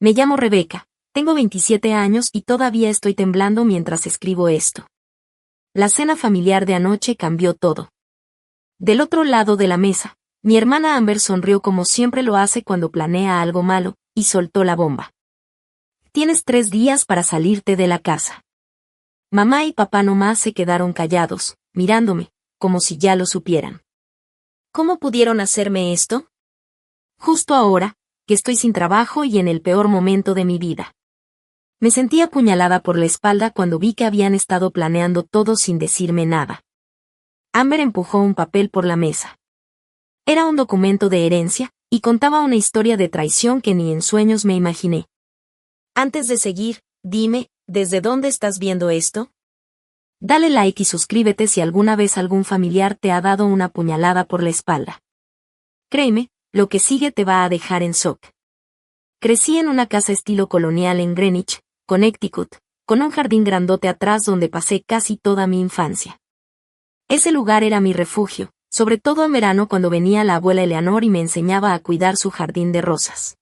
Me llamo Rebeca, tengo 27 años y todavía estoy temblando mientras escribo esto. La cena familiar de anoche cambió todo. Del otro lado de la mesa, mi hermana Amber sonrió como siempre lo hace cuando planea algo malo, y soltó la bomba. Tienes 3 días para salirte de la casa. Mamá y papá nomás se quedaron callados, mirándome, como si ya lo supieran. ¿Cómo pudieron hacerme esto? Justo ahora, que estoy sin trabajo y en el peor momento de mi vida. Me sentí apuñalada por la espalda cuando vi que habían estado planeando todo sin decirme nada. Amber empujó un papel por la mesa. Era un documento de herencia, y contaba una historia de traición que ni en sueños me imaginé. Antes de seguir, dime, ¿desde dónde estás viendo esto? Dale like y suscríbete si alguna vez algún familiar te ha dado una puñalada por la espalda. Créeme, lo que sigue te va a dejar en shock. Crecí en una casa estilo colonial en Greenwich, Connecticut, con un jardín grandote atrás donde pasé casi toda mi infancia. Ese lugar era mi refugio, sobre todo en verano cuando venía la abuela Eleanor y me enseñaba a cuidar su jardín de rosas.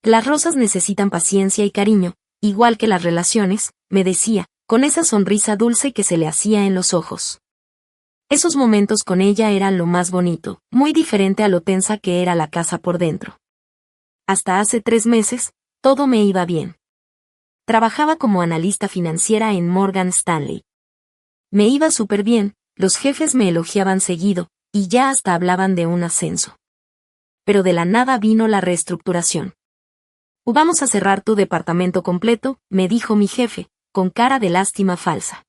Las rosas necesitan paciencia y cariño, igual que las relaciones, me decía, con esa sonrisa dulce que se le hacía en los ojos. Esos momentos con ella eran lo más bonito, muy diferente a lo tensa que era la casa por dentro. Hasta hace 3 meses, todo me iba bien. Trabajaba como analista financiera en Morgan Stanley. Me iba súper bien, los jefes me elogiaban seguido, y ya hasta hablaban de un ascenso. Pero de la nada vino la reestructuración. Vamos a cerrar tu departamento completo, me dijo mi jefe, con cara de lástima falsa.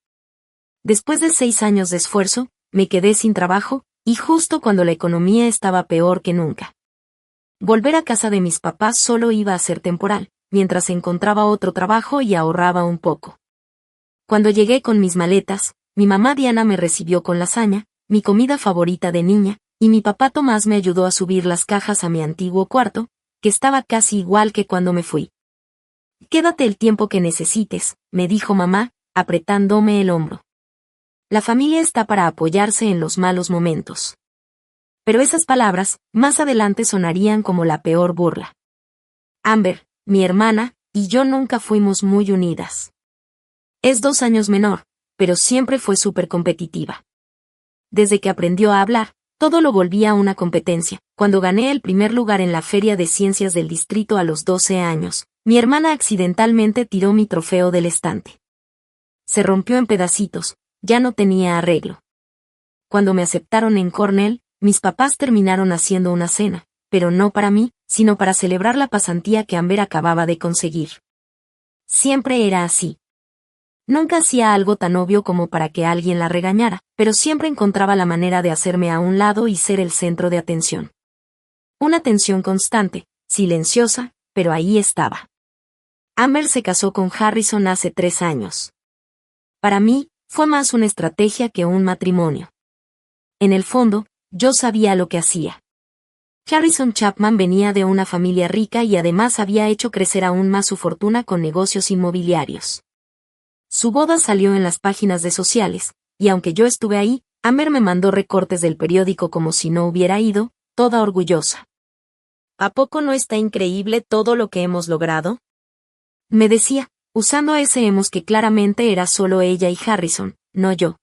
Después de 6 años de esfuerzo, me quedé sin trabajo, y justo cuando la economía estaba peor que nunca. Volver a casa de mis papás solo iba a ser temporal, mientras encontraba otro trabajo y ahorraba un poco. Cuando llegué con mis maletas, mi mamá Diana me recibió con lasaña, mi comida favorita de niña, y mi papá Tomás me ayudó a subir las cajas a mi antiguo cuarto, que estaba casi igual que cuando me fui. Quédate el tiempo que necesites, me dijo mamá, apretándome el hombro. La familia está para apoyarse en los malos momentos. Pero esas palabras, más adelante sonarían como la peor burla. Amber, mi hermana, y yo nunca fuimos muy unidas. Es 2 años menor, pero siempre fue súper competitiva. Desde que aprendió a hablar, todo lo volvía una competencia. Cuando gané el primer lugar en la Feria de Ciencias del Distrito a los 12 años, mi hermana accidentalmente tiró mi trofeo del estante. Se rompió en pedacitos, ya no tenía arreglo. Cuando me aceptaron en Cornell, mis papás terminaron haciendo una cena, pero no para mí, sino para celebrar la pasantía que Amber acababa de conseguir. Siempre era así. Nunca hacía algo tan obvio como para que alguien la regañara, pero siempre encontraba la manera de hacerme a un lado y ser el centro de atención. Una tensión constante, silenciosa, pero ahí estaba. Amber se casó con Harrison hace 3 años. Para mí, fue más una estrategia que un matrimonio. En el fondo, yo sabía lo que hacía. Harrison Chapman venía de una familia rica y además había hecho crecer aún más su fortuna con negocios inmobiliarios. Su boda salió en las páginas de sociales, y aunque yo estuve ahí, Amber me mandó recortes del periódico como si no hubiera ido, toda orgullosa. ¿A poco no está increíble todo lo que hemos logrado? Me decía, usando ese hemos que claramente era solo ella y Harrison, no yo.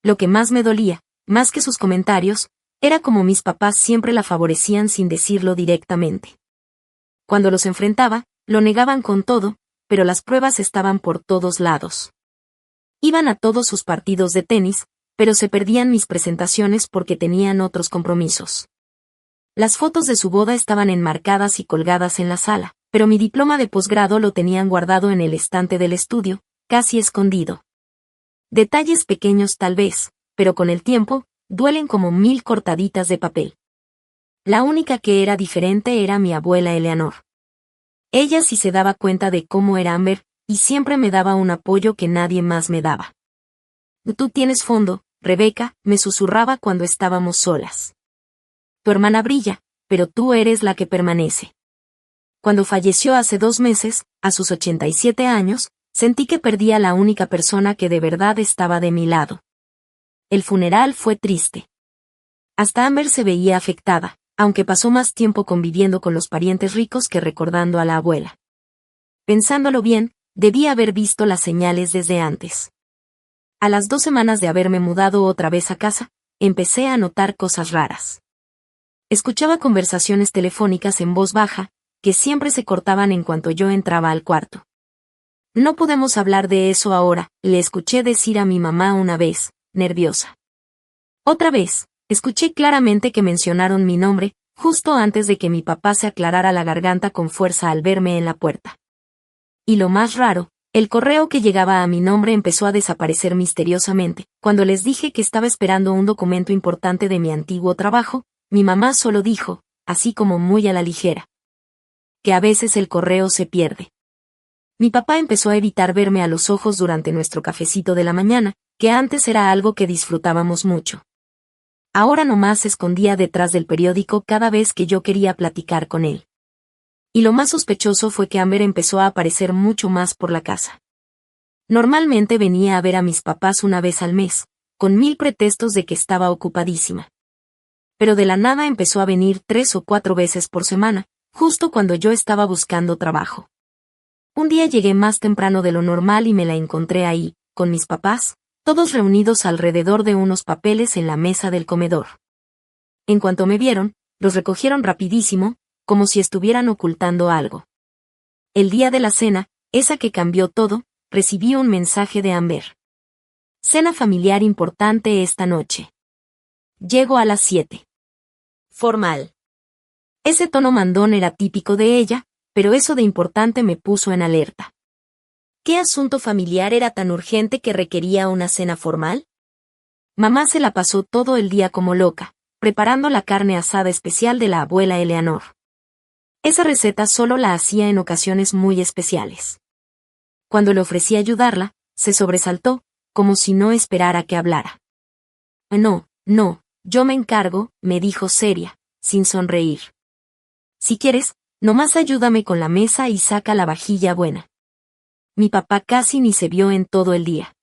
Lo que más me dolía, más que sus comentarios, era como mis papás siempre la favorecían sin decirlo directamente. Cuando los enfrentaba, lo negaban con todo, pero las pruebas estaban por todos lados. Iban a todos sus partidos de tenis, pero se perdían mis presentaciones porque tenían otros compromisos. Las fotos de su boda estaban enmarcadas y colgadas en la sala, pero mi diploma de posgrado lo tenían guardado en el estante del estudio, casi escondido. Detalles pequeños tal vez, pero con el tiempo, duelen como 1000 cortaditas de papel. La única que era diferente era mi abuela Eleanor. Ella sí se daba cuenta de cómo era Amber, y siempre me daba un apoyo que nadie más me daba. Tú tienes fondo, Rebeca, me susurraba cuando estábamos solas. Tu hermana brilla, pero tú eres la que permanece. Cuando falleció hace 2 meses, a sus 87 años, sentí que perdía a la única persona que de verdad estaba de mi lado. El funeral fue triste. Hasta Amber se veía afectada, aunque pasó más tiempo conviviendo con los parientes ricos que recordando a la abuela. Pensándolo bien, debí haber visto las señales desde antes. A las 2 semanas de haberme mudado otra vez a casa, empecé a notar cosas raras. Escuchaba conversaciones telefónicas en voz baja, que siempre se cortaban en cuanto yo entraba al cuarto. No podemos hablar de eso ahora, le escuché decir a mi mamá una vez, nerviosa. Otra vez, escuché claramente que mencionaron mi nombre, justo antes de que mi papá se aclarara la garganta con fuerza al verme en la puerta. Y lo más raro, el correo que llegaba a mi nombre empezó a desaparecer misteriosamente. Cuando les dije que estaba esperando un documento importante de mi antiguo trabajo, mi mamá solo dijo, así como muy a la ligera, que a veces el correo se pierde. Mi papá empezó a evitar verme a los ojos durante nuestro cafecito de la mañana, que antes era algo que disfrutábamos mucho. Ahora nomás se escondía detrás del periódico cada vez que yo quería platicar con él. Y lo más sospechoso fue que Amber empezó a aparecer mucho más por la casa. Normalmente venía a ver a mis papás una vez al mes, con 1000 pretextos de que estaba ocupadísima. Pero de la nada empezó a venir 3 o 4 veces por semana, justo cuando yo estaba buscando trabajo. Un día llegué más temprano de lo normal y me la encontré ahí, con mis papás, todos reunidos alrededor de unos papeles en la mesa del comedor. En cuanto me vieron, los recogieron rapidísimo, como si estuvieran ocultando algo. El día de la cena, esa que cambió todo, recibí un mensaje de Amber. Cena familiar importante esta noche. Llego a las 7. Formal. Ese tono mandón era típico de ella, pero eso de importante me puso en alerta. ¿Qué asunto familiar era tan urgente que requería una cena formal? Mamá se la pasó todo el día como loca, preparando la carne asada especial de la abuela Eleanor. Esa receta solo la hacía en ocasiones muy especiales. Cuando le ofrecí ayudarla, se sobresaltó, como si no esperara que hablara. No, yo me encargo, me dijo seria, sin sonreír. Si quieres, nomás ayúdame con la mesa y saca la vajilla buena. Mi papá casi ni se vio en todo el día.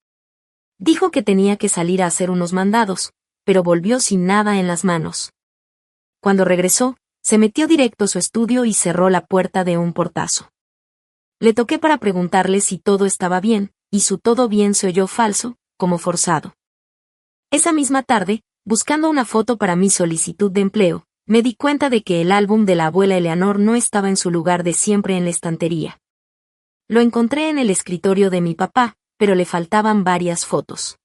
Dijo que tenía que salir a hacer unos mandados, pero volvió sin nada en las manos. Cuando regresó, se metió directo a su estudio y cerró la puerta de un portazo. Le toqué para preguntarle si todo estaba bien, y su todo bien se oyó falso, como forzado. Esa misma tarde, buscando una foto para mi solicitud de empleo, me di cuenta de que el álbum de la abuela Eleanor no estaba en su lugar de siempre en la estantería. Lo encontré en el escritorio de mi papá, pero le faltaban varias fotos.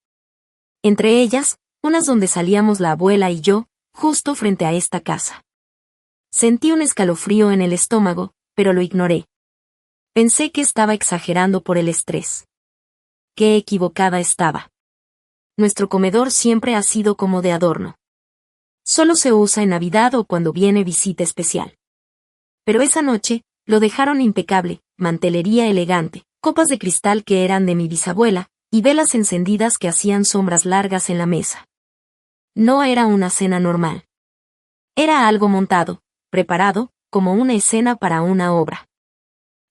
Entre ellas, unas donde salíamos la abuela y yo, justo frente a esta casa. Sentí un escalofrío en el estómago, pero lo ignoré. Pensé que estaba exagerando por el estrés. Qué equivocada estaba. Nuestro comedor siempre ha sido como de adorno. Solo se usa en Navidad o cuando viene visita especial. Pero esa noche, lo dejaron impecable, mantelería elegante, copas de cristal que eran de mi bisabuela, y velas encendidas que hacían sombras largas en la mesa. No era una cena normal. Era algo montado, preparado, como una escena para una obra.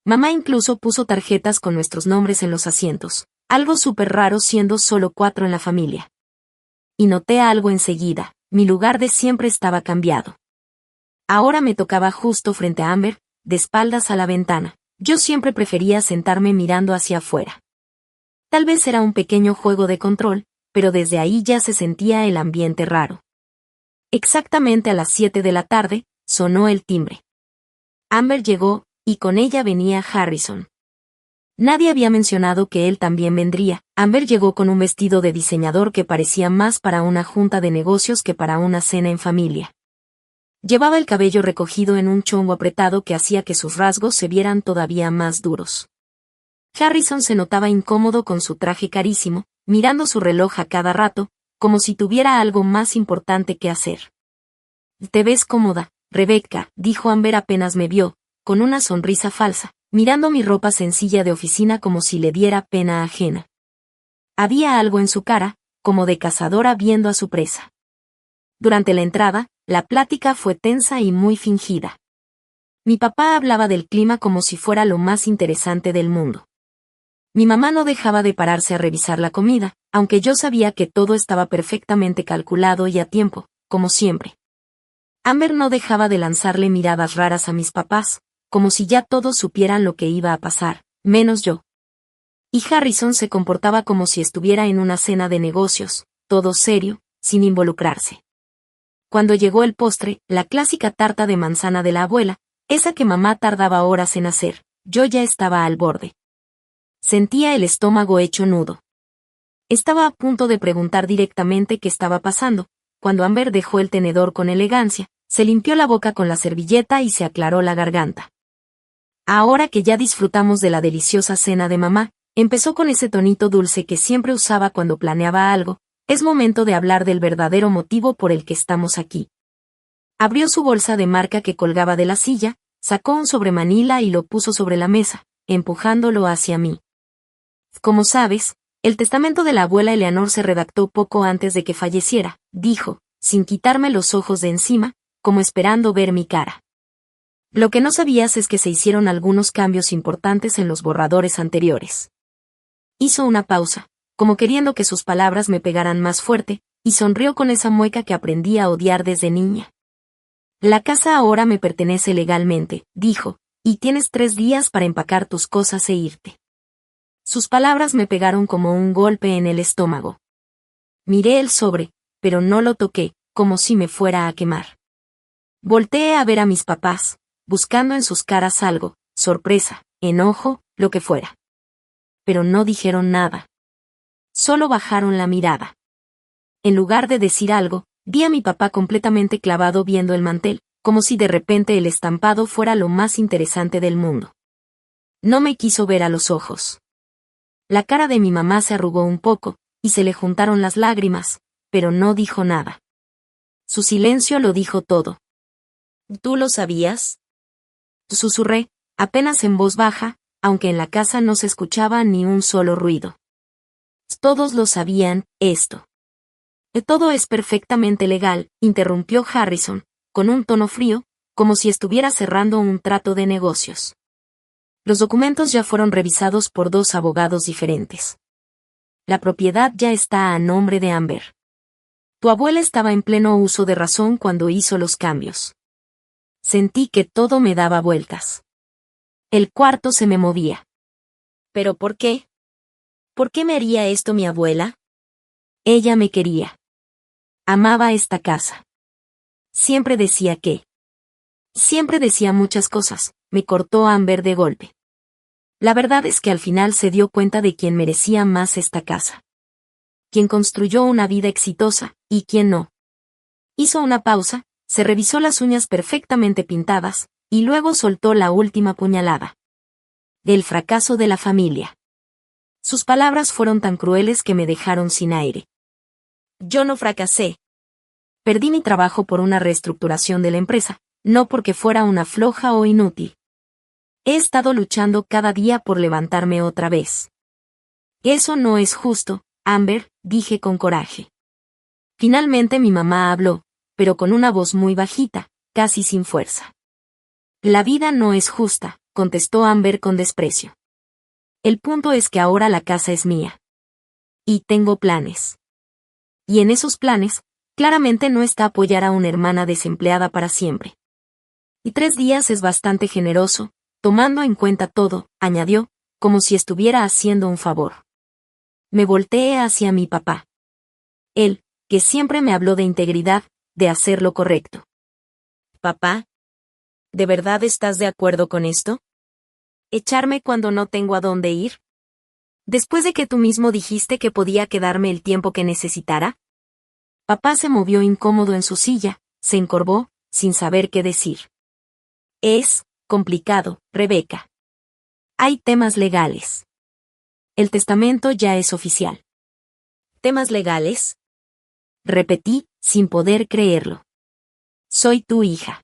Mamá incluso puso tarjetas con nuestros nombres en los asientos, algo súper raro siendo solo 4 en la familia. Y noté algo enseguida, mi lugar de siempre estaba cambiado. Ahora me tocaba justo frente a Amber, de espaldas a la ventana. Yo siempre prefería sentarme mirando hacia afuera. Tal vez era un pequeño juego de control, pero desde ahí ya se sentía el ambiente raro. Exactamente a las 7 de la tarde, sonó el timbre. Amber llegó, y con ella venía Harrison. Nadie había mencionado que él también vendría. Amber llegó con un vestido de diseñador que parecía más para una junta de negocios que para una cena en familia. Llevaba el cabello recogido en un chongo apretado que hacía que sus rasgos se vieran todavía más duros. Harrison se notaba incómodo con su traje carísimo, mirando su reloj a cada rato, como si tuviera algo más importante que hacer. «Te ves cómoda, Rebecca», dijo Amber apenas me vio, con una sonrisa falsa, mirando mi ropa sencilla de oficina como si le diera pena ajena. Había algo en su cara, como de cazadora viendo a su presa. Durante la entrada, la plática fue tensa y muy fingida. Mi papá hablaba del clima como si fuera lo más interesante del mundo. Mi mamá no dejaba de pararse a revisar la comida, aunque yo sabía que todo estaba perfectamente calculado y a tiempo, como siempre. Amber no dejaba de lanzarle miradas raras a mis papás, como si ya todos supieran lo que iba a pasar, menos yo. Y Harrison se comportaba como si estuviera en una cena de negocios, todo serio, sin involucrarse. Cuando llegó el postre, la clásica tarta de manzana de la abuela, esa que mamá tardaba horas en hacer, yo ya estaba al borde. Sentía el estómago hecho nudo. Estaba a punto de preguntar directamente qué estaba pasando, cuando Amber dejó el tenedor con elegancia, se limpió la boca con la servilleta y se aclaró la garganta. Ahora que ya disfrutamos de la deliciosa cena de mamá, empezó con ese tonito dulce que siempre usaba cuando planeaba algo, es momento de hablar del verdadero motivo por el que estamos aquí. Abrió su bolsa de marca que colgaba de la silla, sacó un sobremanila y lo puso sobre la mesa, empujándolo hacia mí. Como sabes, el testamento de la abuela Eleanor se redactó poco antes de que falleciera, dijo, sin quitarme los ojos de encima, como esperando ver mi cara. Lo que no sabías es que se hicieron algunos cambios importantes en los borradores anteriores. Hizo una pausa, como queriendo que sus palabras me pegaran más fuerte, y sonrió con esa mueca que aprendí a odiar desde niña. La casa ahora me pertenece legalmente, dijo, y tienes 3 días para empacar tus cosas e irte. Sus palabras me pegaron como un golpe en el estómago. Miré el sobre, pero no lo toqué, como si me fuera a quemar. Volteé a ver a mis papás, buscando en sus caras algo, sorpresa, enojo, lo que fuera. Pero no dijeron nada. Solo bajaron la mirada. En lugar de decir algo, vi a mi papá completamente clavado viendo el mantel, como si de repente el estampado fuera lo más interesante del mundo. No me quiso ver a los ojos. La cara de mi mamá se arrugó un poco, y se le juntaron las lágrimas, pero no dijo nada. Su silencio lo dijo todo. ¿Tú lo sabías? Susurré, apenas en voz baja, aunque en la casa no se escuchaba ni un solo ruido. Todos lo sabían, esto. Todo es perfectamente legal, interrumpió Harrison, con un tono frío, como si estuviera cerrando un trato de negocios. Los documentos ya fueron revisados por 2 abogados diferentes. La propiedad ya está a nombre de Amber. Tu abuela estaba en pleno uso de razón cuando hizo los cambios. Sentí que todo me daba vueltas. El cuarto se me movía. ¿Pero por qué? ¿Por qué me haría esto mi abuela? Ella me quería. Amaba esta casa. Siempre decía que. Siempre decía muchas cosas, me cortó Amber de golpe. La verdad es que al final se dio cuenta de quién merecía más esta casa. Quien construyó una vida exitosa, y quién no. Hizo una pausa, se revisó las uñas perfectamente pintadas, y luego soltó la última puñalada. El fracaso de la familia. Sus palabras fueron tan crueles que me dejaron sin aire. Yo no fracasé. Perdí mi trabajo por una reestructuración de la empresa, no porque fuera una floja o inútil. He estado luchando cada día por levantarme otra vez. Eso no es justo, Amber, dije con coraje. Finalmente mi mamá habló, pero con una voz muy bajita, casi sin fuerza. La vida no es justa, contestó Amber con desprecio. El punto es que ahora la casa es mía. Y tengo planes. Y en esos planes, claramente no está apoyar a una hermana desempleada para siempre. Y 3 días es bastante generoso, tomando en cuenta todo, añadió, como si estuviera haciendo un favor. Me volteé hacia mi papá. Él, que siempre me habló de integridad, de hacer lo correcto. Papá, ¿de verdad estás de acuerdo con esto? ¿Echarme cuando no tengo a dónde ir? Después de que tú mismo dijiste que podía quedarme el tiempo que necesitara. Papá se movió incómodo en su silla, se encorvó, sin saber qué decir. Es complicado, Rebeca. Hay temas legales. El testamento ya es oficial. ¿Temas legales? Repetí, sin poder creerlo. Soy tu hija.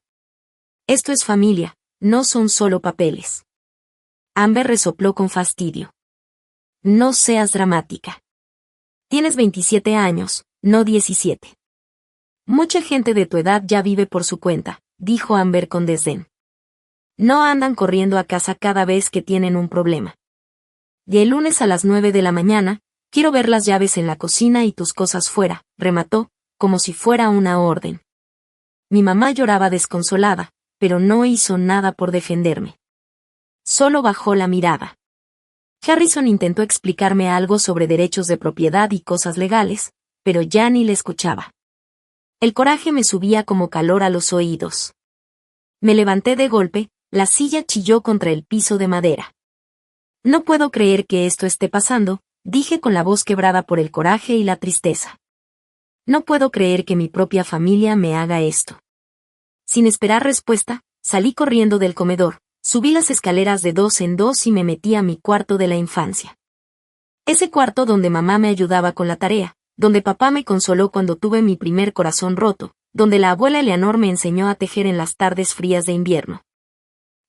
Esto es familia, no son solo papeles. Amber resopló con fastidio. No seas dramática. Tienes 27 años, no 17. Mucha gente de tu edad ya vive por su cuenta, dijo Amber con desdén. No andan corriendo a casa cada vez que tienen un problema. Y el lunes a las 9 de la mañana, quiero ver las llaves en la cocina y tus cosas fuera, remató, como si fuera una orden. Mi mamá lloraba desconsolada, pero no hizo nada por defenderme. Solo bajó la mirada. Harrison intentó explicarme algo sobre derechos de propiedad y cosas legales, pero ya ni le escuchaba. El coraje me subía como calor a los oídos. Me levanté de golpe, la silla chilló contra el piso de madera. No puedo creer que esto esté pasando, dije con la voz quebrada por el coraje y la tristeza. No puedo creer que mi propia familia me haga esto. Sin esperar respuesta, salí corriendo del comedor, subí las escaleras de 2 en 2 y me metí a mi cuarto de la infancia. Ese cuarto donde mamá me ayudaba con la tarea, donde papá me consoló cuando tuve mi primer corazón roto, donde la abuela Eleanor me enseñó a tejer en las tardes frías de invierno.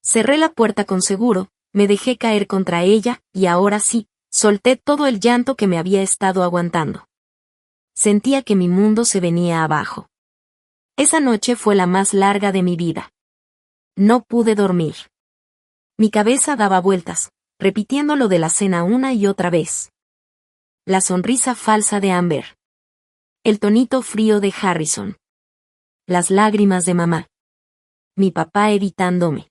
Cerré la puerta con seguro, me dejé caer contra ella, y ahora sí, solté todo el llanto que me había estado aguantando. Sentía que mi mundo se venía abajo. Esa noche fue la más larga de mi vida. No pude dormir. Mi cabeza daba vueltas, repitiendo lo de la cena una y otra vez. La sonrisa falsa de Amber. El tonito frío de Harrison. Las lágrimas de mamá. Mi papá evitándome.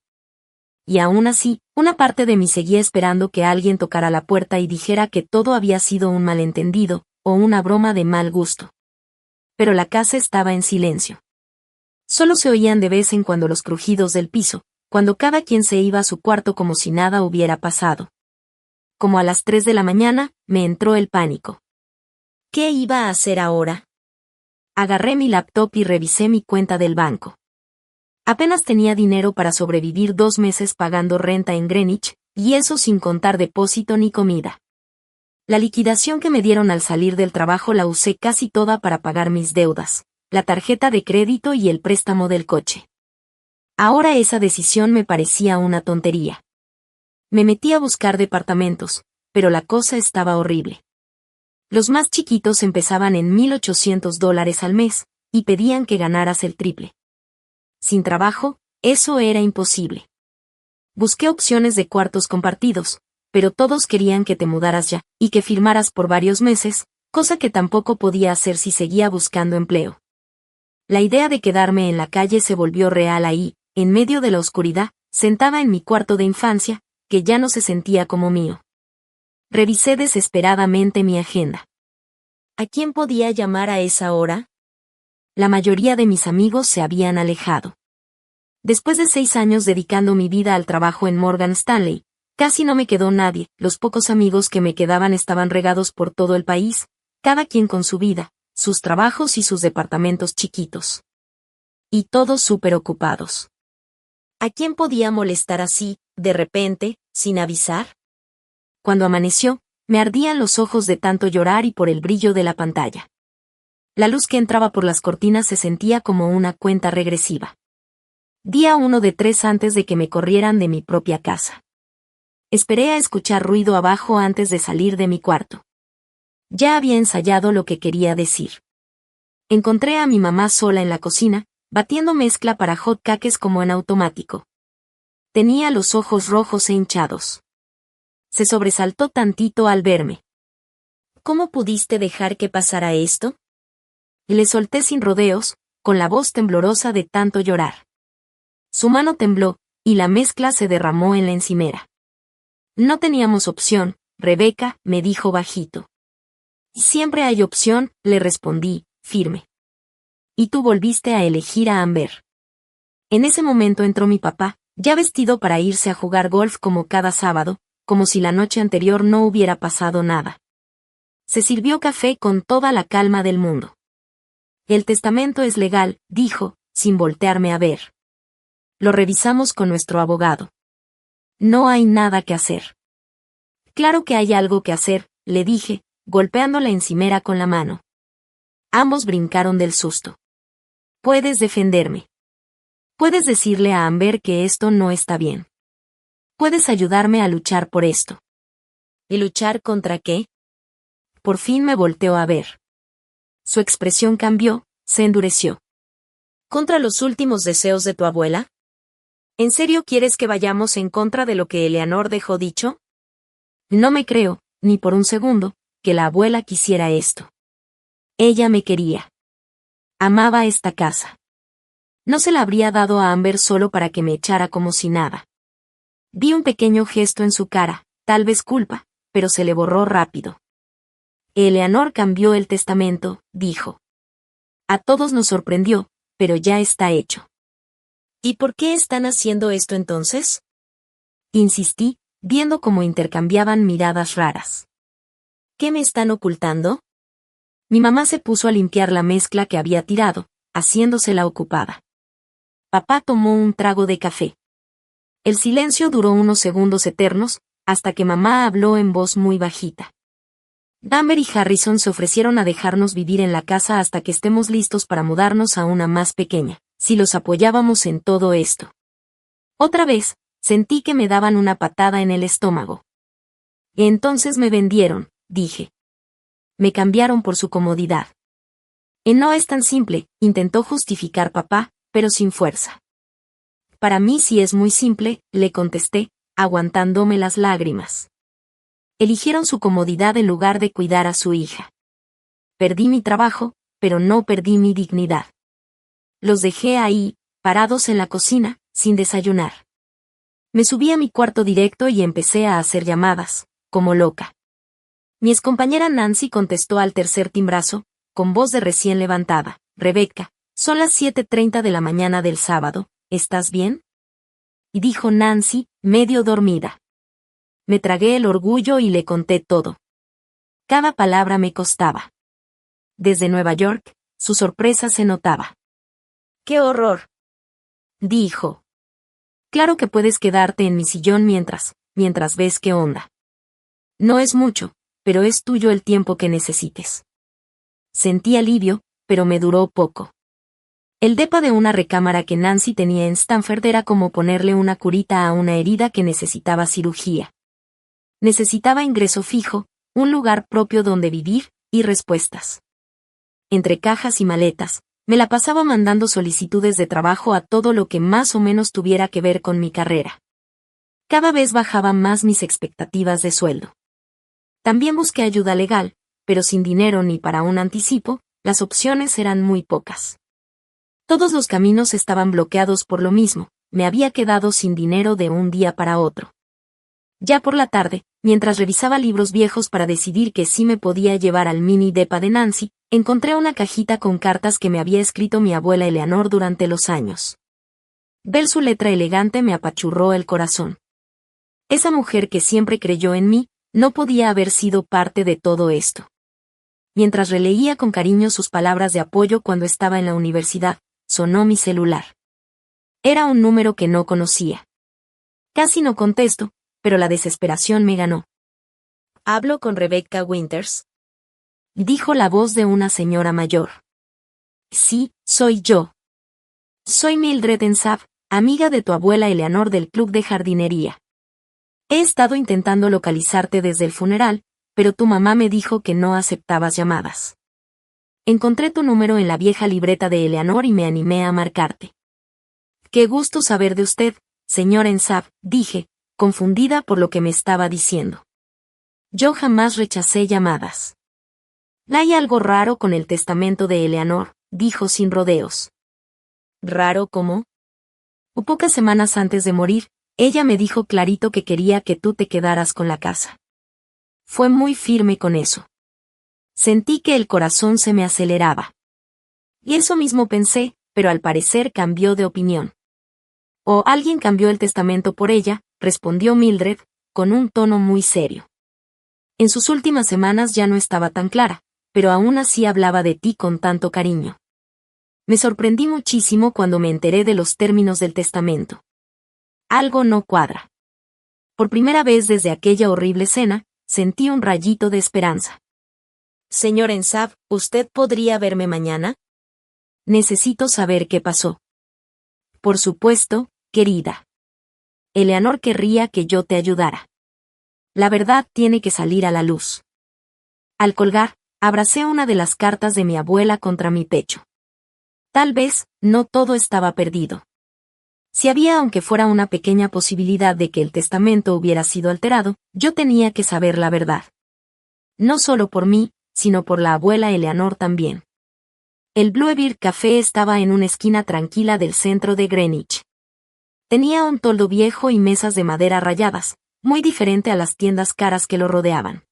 Y aún así, una parte de mí seguía esperando que alguien tocara la puerta y dijera que todo había sido un malentendido, o una broma de mal gusto. Pero la casa estaba en silencio. Solo se oían de vez en cuando los crujidos del piso, cuando cada quien se iba a su cuarto como si nada hubiera pasado. Como a las 3 de la mañana, me entró el pánico. ¿Qué iba a hacer ahora? Agarré mi laptop y revisé mi cuenta del banco. Apenas tenía dinero para sobrevivir 2 meses pagando renta en Greenwich, y eso sin contar depósito ni comida. La liquidación que me dieron al salir del trabajo la usé casi toda para pagar mis deudas, la tarjeta de crédito y el préstamo del coche. Ahora esa decisión me parecía una tontería. Me metí a buscar departamentos, pero la cosa estaba horrible. Los más chiquitos empezaban en $1,800 al mes, y pedían que ganaras el triple. Sin trabajo, eso era imposible. Busqué opciones de cuartos compartidos, pero todos querían que te mudaras ya, y que firmaras por varios meses, cosa que tampoco podía hacer si seguía buscando empleo. La idea de quedarme en la calle se volvió real ahí, en medio de la oscuridad, sentada en mi cuarto de infancia, que ya no se sentía como mío. Revisé desesperadamente mi agenda. ¿A quién podía llamar a esa hora? La mayoría de mis amigos se habían alejado. Después de 6 años dedicando mi vida al trabajo en Morgan Stanley, casi no me quedó nadie, los pocos amigos que me quedaban estaban regados por todo el país, cada quien con su vida, sus trabajos y sus departamentos chiquitos. Y todos súper ocupados. ¿A quién podía molestar así, de repente, sin avisar? Cuando amaneció, me ardían los ojos de tanto llorar y por el brillo de la pantalla. La luz que entraba por las cortinas se sentía como una cuenta regresiva. Día 1 de 3 antes de que me corrieran de mi propia casa. Esperé a escuchar ruido abajo antes de salir de mi cuarto. Ya había ensayado lo que quería decir. Encontré a mi mamá sola en la cocina, batiendo mezcla para hot cakes como en automático. Tenía los ojos rojos e hinchados. Se sobresaltó tantito al verme. ¿Cómo pudiste dejar que pasara esto? Le solté sin rodeos, con la voz temblorosa de tanto llorar. Su mano tembló, y la mezcla se derramó en la encimera. No teníamos opción, Rebeca, me dijo bajito. Siempre hay opción, le respondí, firme. Y tú volviste a elegir a Amber. En ese momento entró mi papá, ya vestido para irse a jugar golf como cada sábado, como si la noche anterior no hubiera pasado nada. Se sirvió café con toda la calma del mundo. El testamento es legal, dijo, sin voltearme a ver. Lo revisamos con nuestro abogado. No hay nada que hacer. Claro que hay algo que hacer, le dije, golpeando la encimera con la mano. Ambos brincaron del susto. Puedes defenderme. Puedes decirle a Amber que esto no está bien. Puedes ayudarme a luchar por esto. ¿Y luchar contra qué? Por fin me volteó a ver. Su expresión cambió, se endureció. ¿Contra los últimos deseos de tu abuela? ¿En serio quieres que vayamos en contra de lo que Eleanor dejó dicho? No me creo, ni por un segundo, que la abuela quisiera esto. Ella me quería. Amaba esta casa. No se la habría dado a Amber solo para que me echara como si nada. Vi un pequeño gesto en su cara, tal vez culpa, pero se le borró rápido. Eleanor cambió el testamento, dijo. A todos nos sorprendió, pero ya está hecho. ¿Y por qué están haciendo esto entonces? Insistí, viendo cómo intercambiaban miradas raras. ¿Qué me están ocultando? Mi mamá se puso a limpiar la mezcla que había tirado, haciéndosela ocupada. Papá tomó un trago de café. El silencio duró unos segundos eternos, hasta que mamá habló en voz muy bajita. Amber y Harrison se ofrecieron a dejarnos vivir en la casa hasta que estemos listos para mudarnos a una más pequeña, si los apoyábamos en todo esto. Otra vez, sentí que me daban una patada en el estómago. Entonces me vendieron, dije. Me cambiaron por su comodidad. No es tan simple, intentó justificar papá, pero sin fuerza. Para mí sí es muy simple, le contesté, aguantándome las lágrimas. Eligieron su comodidad en lugar de cuidar a su hija. Perdí mi trabajo, pero no perdí mi dignidad. Los dejé ahí, parados en la cocina, sin desayunar. Me subí a mi cuarto directo y empecé a hacer llamadas, como loca. Mi excompañera Nancy contestó al tercer timbrazo, con voz de recién levantada. Rebecca, son las 7:30 de la mañana del sábado, ¿estás bien? Y dijo Nancy, medio dormida. Me tragué el orgullo y le conté todo. Cada palabra me costaba. Desde Nueva York, su sorpresa se notaba. ¡Qué horror!, dijo. Claro que puedes quedarte en mi sillón mientras ves qué onda. No es mucho, pero es tuyo el tiempo que necesites. Sentí alivio, pero me duró poco. El depa de una recámara que Nancy tenía en Stanford era como ponerle una curita a una herida que necesitaba cirugía. Necesitaba ingreso fijo, un lugar propio donde vivir, y respuestas. Entre cajas y maletas, me la pasaba mandando solicitudes de trabajo a todo lo que más o menos tuviera que ver con mi carrera. Cada vez bajaban más mis expectativas de sueldo. También busqué ayuda legal, pero sin dinero ni para un anticipo, las opciones eran muy pocas. Todos los caminos estaban bloqueados por lo mismo, me había quedado sin dinero de un día para otro. Ya por la tarde, mientras revisaba libros viejos para decidir que sí me podía llevar al mini depa de Nancy, encontré una cajita con cartas que me había escrito mi abuela Eleanor durante los años. Ver su letra elegante me apachurró el corazón. Esa mujer que siempre creyó en mí, no podía haber sido parte de todo esto. Mientras releía con cariño sus palabras de apoyo cuando estaba en la universidad, sonó mi celular. Era un número que no conocía. Casi no contesto, pero la desesperación me ganó. «¿Hablo con Rebecca Winters?», dijo la voz de una señora mayor. «Sí, soy yo. Soy Mildred Ensab, amiga de tu abuela Eleanor del club de jardinería. He estado intentando localizarte desde el funeral, pero tu mamá me dijo que no aceptabas llamadas. Encontré tu número en la vieja libreta de Eleanor y me animé a marcarte». «Qué gusto saber de usted, señora Ensab», dije, confundida por lo que me estaba diciendo. Yo jamás rechacé llamadas. «Hay algo raro con el testamento de Eleanor», dijo sin rodeos. «¿Raro cómo?». Pocas semanas antes de morir, ella me dijo clarito que quería que tú te quedaras con la casa. Fue muy firme con eso. Sentí que el corazón se me aceleraba. Y eso mismo pensé, pero al parecer cambió de opinión. «O alguien cambió el testamento por ella», respondió Mildred, con un tono muy serio. En sus últimas semanas ya no estaba tan clara, pero aún así hablaba de ti con tanto cariño. Me sorprendí muchísimo cuando me enteré de los términos del testamento. Algo no cuadra. Por primera vez desde aquella horrible escena, sentí un rayito de esperanza. «Señor Ensab, ¿usted podría verme mañana? Necesito saber qué pasó». «Por supuesto, querida. Eleanor querría que yo te ayudara. La verdad tiene que salir a la luz». Al colgar, abracé una de las cartas de mi abuela contra mi pecho. Tal vez, no todo estaba perdido. Si había aunque fuera una pequeña posibilidad de que el testamento hubiera sido alterado, yo tenía que saber la verdad. No solo por mí, sino por la abuela Eleanor también. El Bluebird Café estaba en una esquina tranquila del centro de Greenwich. Tenía un toldo viejo y mesas de madera rayadas, muy diferente a las tiendas caras que lo rodeaban.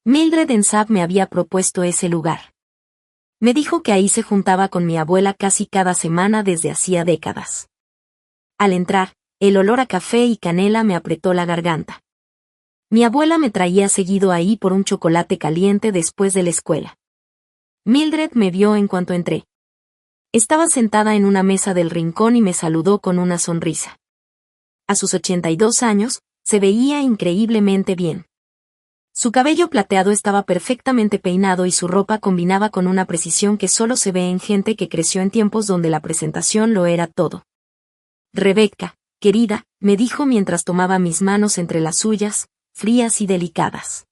Mildred Ensab me había propuesto ese lugar. Me dijo que ahí se juntaba con mi abuela casi cada semana desde hacía décadas. Al entrar, el olor a café y canela me apretó la garganta. Mi abuela me traía seguido ahí por un chocolate caliente después de la escuela. Mildred me vio en cuanto entré. Estaba sentada en una mesa del rincón y me saludó con una sonrisa. A sus 82 años, se veía increíblemente bien. Su cabello plateado estaba perfectamente peinado y su ropa combinaba con una precisión que solo se ve en gente que creció en tiempos donde la presentación lo era todo. Rebecca, querida, me dijo mientras tomaba mis manos entre las suyas, frías y delicadas.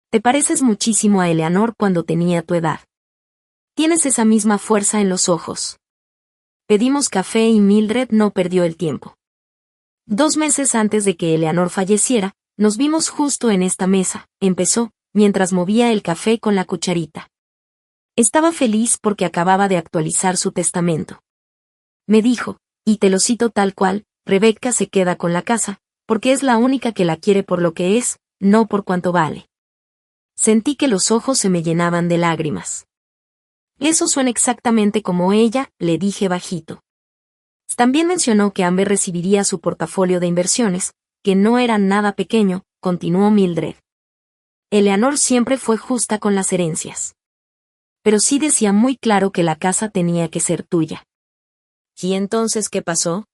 Te pareces muchísimo a Eleanor cuando tenía tu edad. Tienes esa misma fuerza en los ojos. Pedimos café y Mildred no perdió el tiempo. 2 meses antes de que Eleanor falleciera, nos vimos justo en esta mesa, empezó, mientras movía el café con la cucharita. Estaba feliz porque acababa de actualizar su testamento. Me dijo, y te lo cito tal cual, Rebecca se queda con la casa, porque es la única que la quiere por lo que es, no por cuánto vale. Sentí que los ojos se me llenaban de lágrimas. Eso suena exactamente como ella, le dije bajito. También mencionó que Amber recibiría su portafolio de inversiones, que no era nada pequeño, continuó Mildred. Eleanor siempre fue justa con las herencias. Pero sí decía muy claro que la casa tenía que ser tuya. ¿Y entonces qué pasó?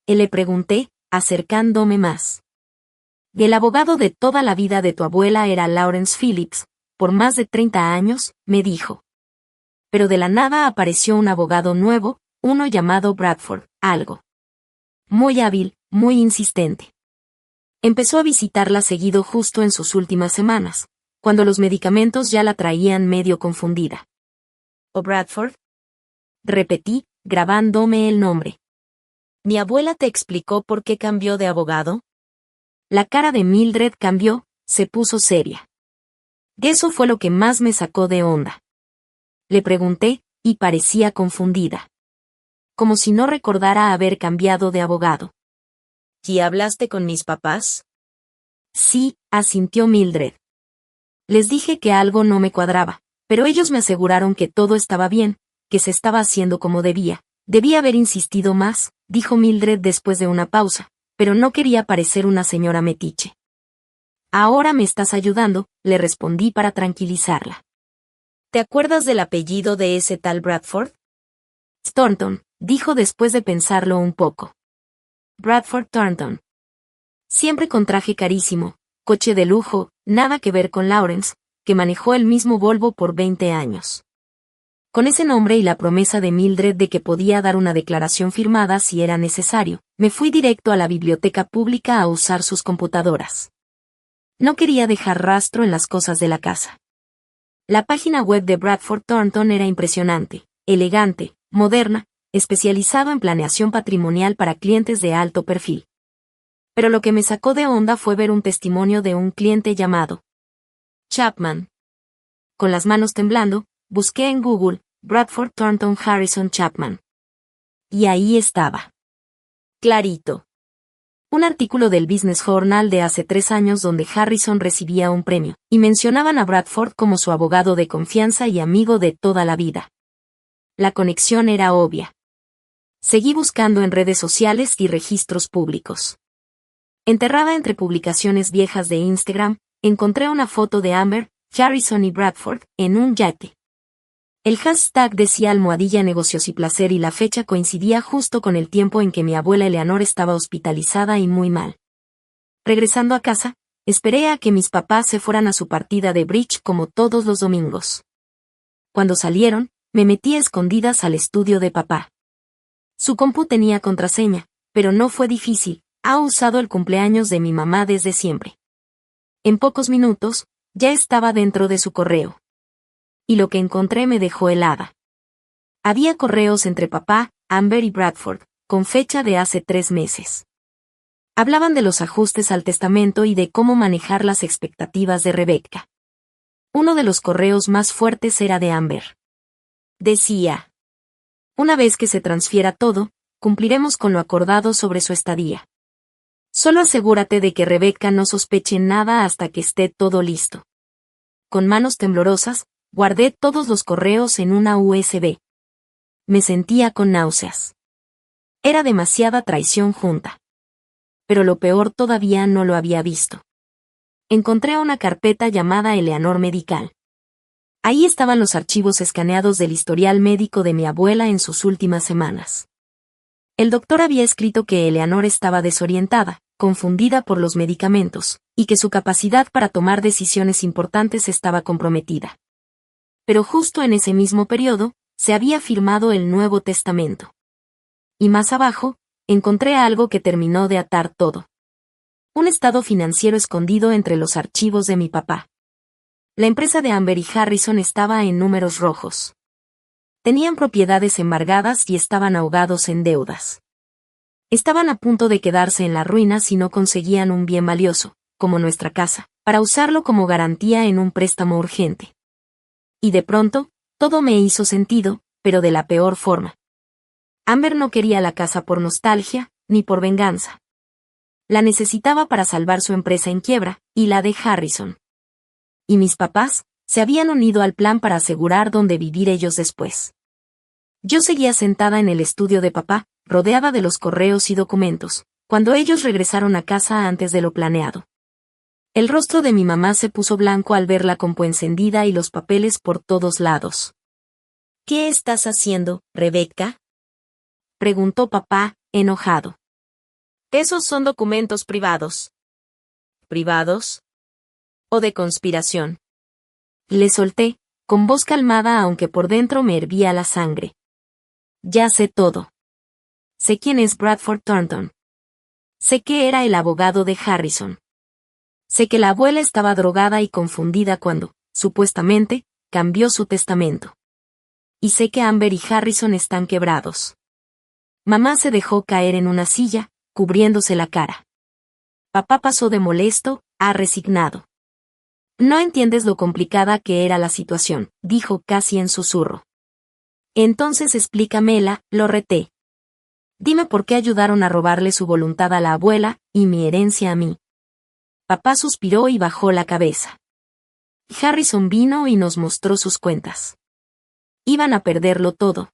Le pregunté, acercándome más. El abogado de toda la vida de tu abuela era Lawrence Phillips, por más de 30 años, me dijo. Pero de la nada apareció un abogado nuevo, uno llamado Bradford, algo. Muy hábil, muy insistente. Empezó a visitarla seguido justo en sus últimas semanas, cuando los medicamentos ya la traían medio confundida. ¿O Bradford? Repetí, grabándome el nombre. ¿Mi abuela te explicó por qué cambió de abogado? La cara de Mildred cambió, se puso seria. Eso fue lo que más me sacó de onda. Le pregunté, y parecía confundida. Como si no recordara haber cambiado de abogado. ¿Y hablaste con mis papás? Sí, asintió Mildred. Les dije que algo no me cuadraba, pero ellos me aseguraron que todo estaba bien, que se estaba haciendo como debía. Debía haber insistido más, dijo Mildred después de una pausa, pero no quería parecer una señora metiche. Ahora me estás ayudando, le respondí para tranquilizarla. ¿Te acuerdas del apellido de ese tal Bradford? Thornton, dijo después de pensarlo un poco. Bradford Thornton. Siempre con traje carísimo, coche de lujo, nada que ver con Lawrence, que manejó el mismo Volvo por 20 años. Con ese nombre y la promesa de Mildred de que podía dar una declaración firmada si era necesario, me fui directo a la biblioteca pública a usar sus computadoras. No quería dejar rastro en las cosas de la casa. La página web de Bradford Thornton era impresionante, elegante, moderna, especializado en planeación patrimonial para clientes de alto perfil. Pero lo que me sacó de onda fue ver un testimonio de un cliente llamado Chapman. Con las manos temblando, busqué en Google, Bradford Thornton Harrison Chapman. Y ahí estaba. Clarito. Un artículo del Business Journal de hace 3 años donde Harrison recibía un premio, y mencionaban a Bradford como su abogado de confianza y amigo de toda la vida. La conexión era obvia. Seguí buscando en redes sociales y registros públicos. Enterrada entre publicaciones viejas de Instagram, encontré una foto de Amber, Harrison y Bradford, en un yate. El hashtag decía almohadilla negocios y placer y la fecha coincidía justo con el tiempo en que mi abuela Eleanor estaba hospitalizada y muy mal. Regresando a casa, esperé a que mis papás se fueran a su partida de bridge como todos los domingos. Cuando salieron, me metí a escondidas al estudio de papá. Su compu tenía contraseña, pero no fue difícil, ha usado el cumpleaños de mi mamá desde siempre. En pocos minutos, ya estaba dentro de su correo. Y lo que encontré me dejó helada. Había correos entre papá, Amber y Bradford, con fecha de hace 3 meses. Hablaban de los ajustes al testamento y de cómo manejar las expectativas de Rebecca. Uno de los correos más fuertes era de Amber. decía. Una vez que se transfiera todo, cumpliremos con lo acordado sobre su estadía. Solo asegúrate de que Rebecca no sospeche nada hasta que esté todo listo. Con manos temblorosas, guardé todos los correos en una USB. Me sentía con náuseas. Era demasiada traición junta. Pero lo peor todavía no lo había visto. Encontré una carpeta llamada Eleanor Medical. Ahí estaban los archivos escaneados del historial médico de mi abuela en sus últimas semanas. El doctor había escrito que Eleanor estaba desorientada, confundida por los medicamentos, y que su capacidad para tomar decisiones importantes estaba comprometida. Pero justo en ese mismo periodo, se había firmado el Nuevo Testamento. Y más abajo, encontré algo que terminó de atar todo. Un estado financiero escondido entre los archivos de mi papá. La empresa de Amber y Harrison estaba en números rojos. Tenían propiedades embargadas y estaban ahogados en deudas. Estaban a punto de quedarse en la ruina si no conseguían un bien valioso, como nuestra casa, para usarlo como garantía en un préstamo urgente. Y de pronto, todo me hizo sentido, pero de la peor forma. Amber no quería la casa por nostalgia, ni por venganza. La necesitaba para salvar su empresa en quiebra, y la de Harrison. Y mis papás se habían unido al plan para asegurar dónde vivir ellos después. Yo seguía sentada en el estudio de papá, rodeada de los correos y documentos, cuando ellos regresaron a casa antes de lo planeado. El rostro de mi mamá se puso blanco al ver la compu encendida y los papeles por todos lados. ¿Qué estás haciendo, Rebecca?, preguntó papá, enojado. Esos son documentos privados. ¿Privados? ¿O de conspiración? Le solté, con voz calmada aunque por dentro me hervía la sangre. Ya sé todo. Sé quién es Bradford Thornton. Sé que era el abogado de Harrison. Sé que la abuela estaba drogada y confundida cuando, supuestamente, cambió su testamento. Y sé que Amber y Harrison están quebrados. Mamá se dejó caer en una silla, cubriéndose la cara. Papá pasó de molesto a resignado. No entiendes lo complicada que era la situación, dijo casi en susurro. Entonces explícamela, lo reté. Dime por qué ayudaron a robarle su voluntad a la abuela, y mi herencia a mí. Papá suspiró y bajó la cabeza. Harrison vino y nos mostró sus cuentas. Iban a perderlo todo.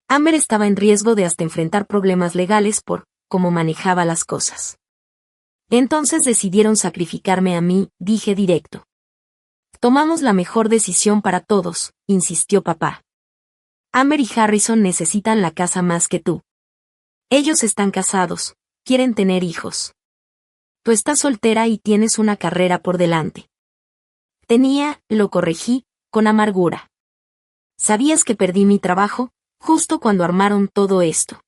Amber estaba en riesgo de hasta enfrentar problemas legales por cómo manejaba las cosas. Entonces decidieron sacrificarme a mí, dije directo. Tomamos la mejor decisión para todos, insistió papá. Amber y Harrison necesitan la casa más que tú. Ellos están casados, quieren tener hijos. Tú estás soltera y tienes una carrera por delante. Lo corregí, con amargura. ¿Sabías que perdí mi trabajo, justo cuando armaron todo esto?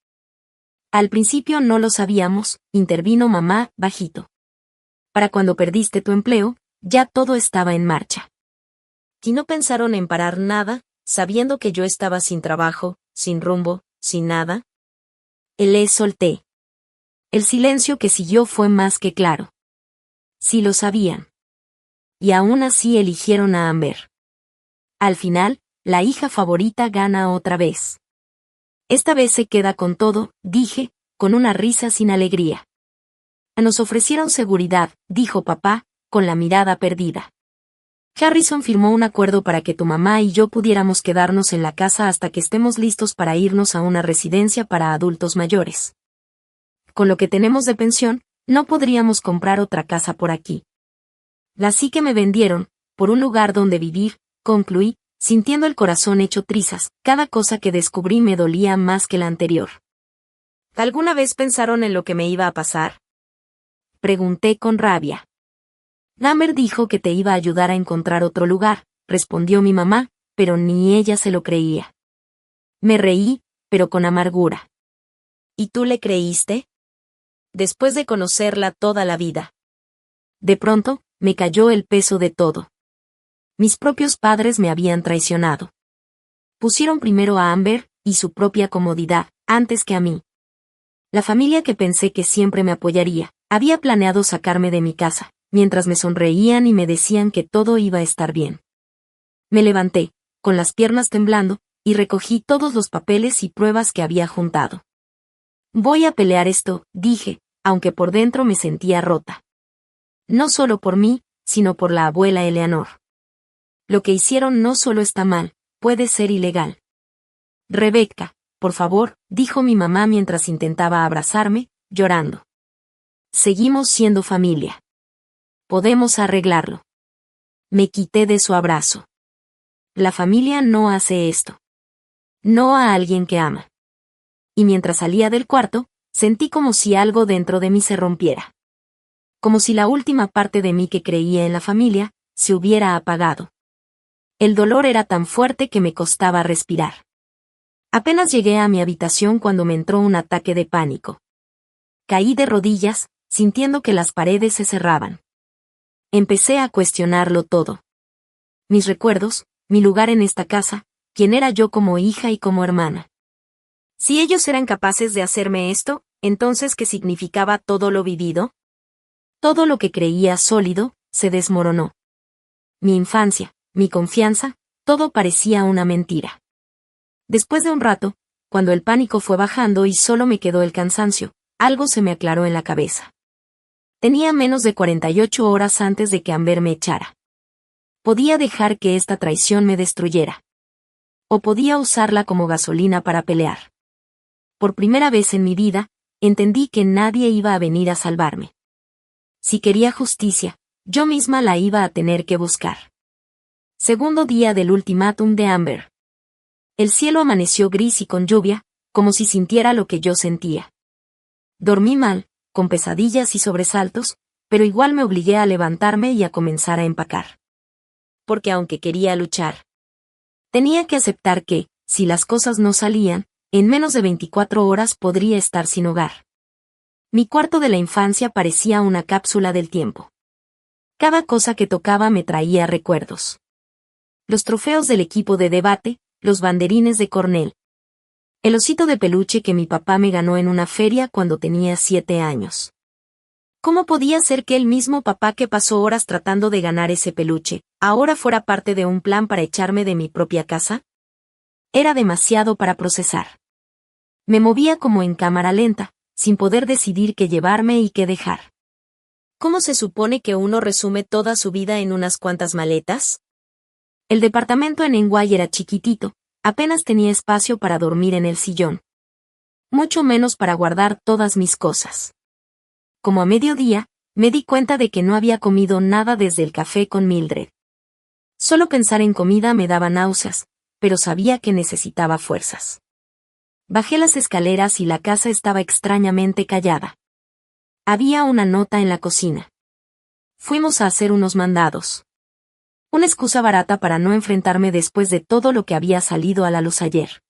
Al principio no lo sabíamos, intervino mamá, bajito. Para cuando perdiste tu empleo, ya todo estaba en marcha. Y no pensaron en parar nada, sabiendo que yo estaba sin trabajo, sin rumbo, sin nada. Le solté. El silencio que siguió fue más que claro. Sí lo sabían. Y aún así eligieron a Amber. Al final, la hija favorita gana otra vez. Esta vez se queda con todo, dije, con una risa sin alegría. Nos ofrecieron seguridad, dijo papá, con la mirada perdida. Harrison firmó un acuerdo para que tu mamá y yo pudiéramos quedarnos en la casa hasta que estemos listos para irnos a una residencia para adultos mayores. Con lo que tenemos de pensión, no podríamos comprar otra casa por aquí. Así que me vendieron, por un lugar donde vivir, concluí, sintiendo el corazón hecho trizas, cada cosa que descubrí me dolía más que la anterior. ¿Alguna vez pensaron en lo que me iba a pasar?, pregunté con rabia. Amber dijo que te iba a ayudar a encontrar otro lugar, respondió mi mamá, pero ni ella se lo creía. Me reí, pero con amargura. ¿Y tú le creíste? Después de conocerla toda la vida. De pronto, me cayó el peso de todo. Mis propios padres me habían traicionado. Pusieron primero a Amber y su propia comodidad, antes que a mí. La familia que pensé que siempre me apoyaría, había planeado sacarme de mi casa, mientras me sonreían y me decían que todo iba a estar bien. Me levanté, con las piernas temblando, y recogí todos los papeles y pruebas que había juntado. Voy a pelear esto, dije, aunque por dentro me sentía rota. No solo por mí, sino por la abuela Eleanor. Lo que hicieron no solo está mal, puede ser ilegal. Rebecca, por favor, dijo mi mamá mientras intentaba abrazarme, llorando. Seguimos siendo familia. Podemos arreglarlo. Me quité de su abrazo. La familia no hace esto. No a alguien que ama. Y mientras salía del cuarto, sentí como si algo dentro de mí se rompiera. Como si la última parte de mí que creía en la familia, se hubiera apagado. El dolor era tan fuerte que me costaba respirar. Apenas llegué a mi habitación cuando me entró un ataque de pánico. Caí de rodillas, sintiendo que las paredes se cerraban. Empecé a cuestionarlo todo. Mis recuerdos, mi lugar en esta casa, quién era yo como hija y como hermana. Si ellos eran capaces de hacerme esto, entonces ¿qué significaba todo lo vivido? Todo lo que creía sólido, se desmoronó. Mi infancia, mi confianza, todo parecía una mentira. Después de un rato, cuando el pánico fue bajando y solo me quedó el cansancio, algo se me aclaró en la cabeza. Tenía menos de 48 horas antes de que Amber me echara. Podía dejar que esta traición me destruyera. O podía usarla como gasolina para pelear. Por primera vez en mi vida, entendí que nadie iba a venir a salvarme. Si quería justicia, yo misma la iba a tener que buscar. Segundo día del ultimátum de Amber. El cielo amaneció gris y con lluvia, como si sintiera lo que yo sentía. Dormí mal, con pesadillas y sobresaltos, pero igual me obligué a levantarme y a comenzar a empacar. Porque aunque quería luchar, tenía que aceptar que, si las cosas no salían, en menos de 24 horas podría estar sin hogar. Mi cuarto de la infancia parecía una cápsula del tiempo. Cada cosa que tocaba me traía recuerdos. Los trofeos del equipo de debate, los banderines de Cornell. El osito de peluche que mi papá me ganó en una feria cuando tenía 7 años. ¿Cómo podía ser que el mismo papá que pasó horas tratando de ganar ese peluche, ahora fuera parte de un plan para echarme de mi propia casa? Era demasiado para procesar. Me movía como en cámara lenta, sin poder decidir qué llevarme y qué dejar. ¿Cómo se supone que uno resume toda su vida en unas cuantas maletas? El departamento en Enguay era chiquitito, apenas tenía espacio para dormir en el sillón. Mucho menos para guardar todas mis cosas. Como a mediodía, me di cuenta de que no había comido nada desde el café con Mildred. Solo pensar en comida me daba náuseas, pero sabía que necesitaba fuerzas. Bajé las escaleras y la casa estaba extrañamente callada. Había una nota en la cocina. Fuimos a hacer unos mandados. Una excusa barata para no enfrentarme después de todo lo que había salido a la luz ayer.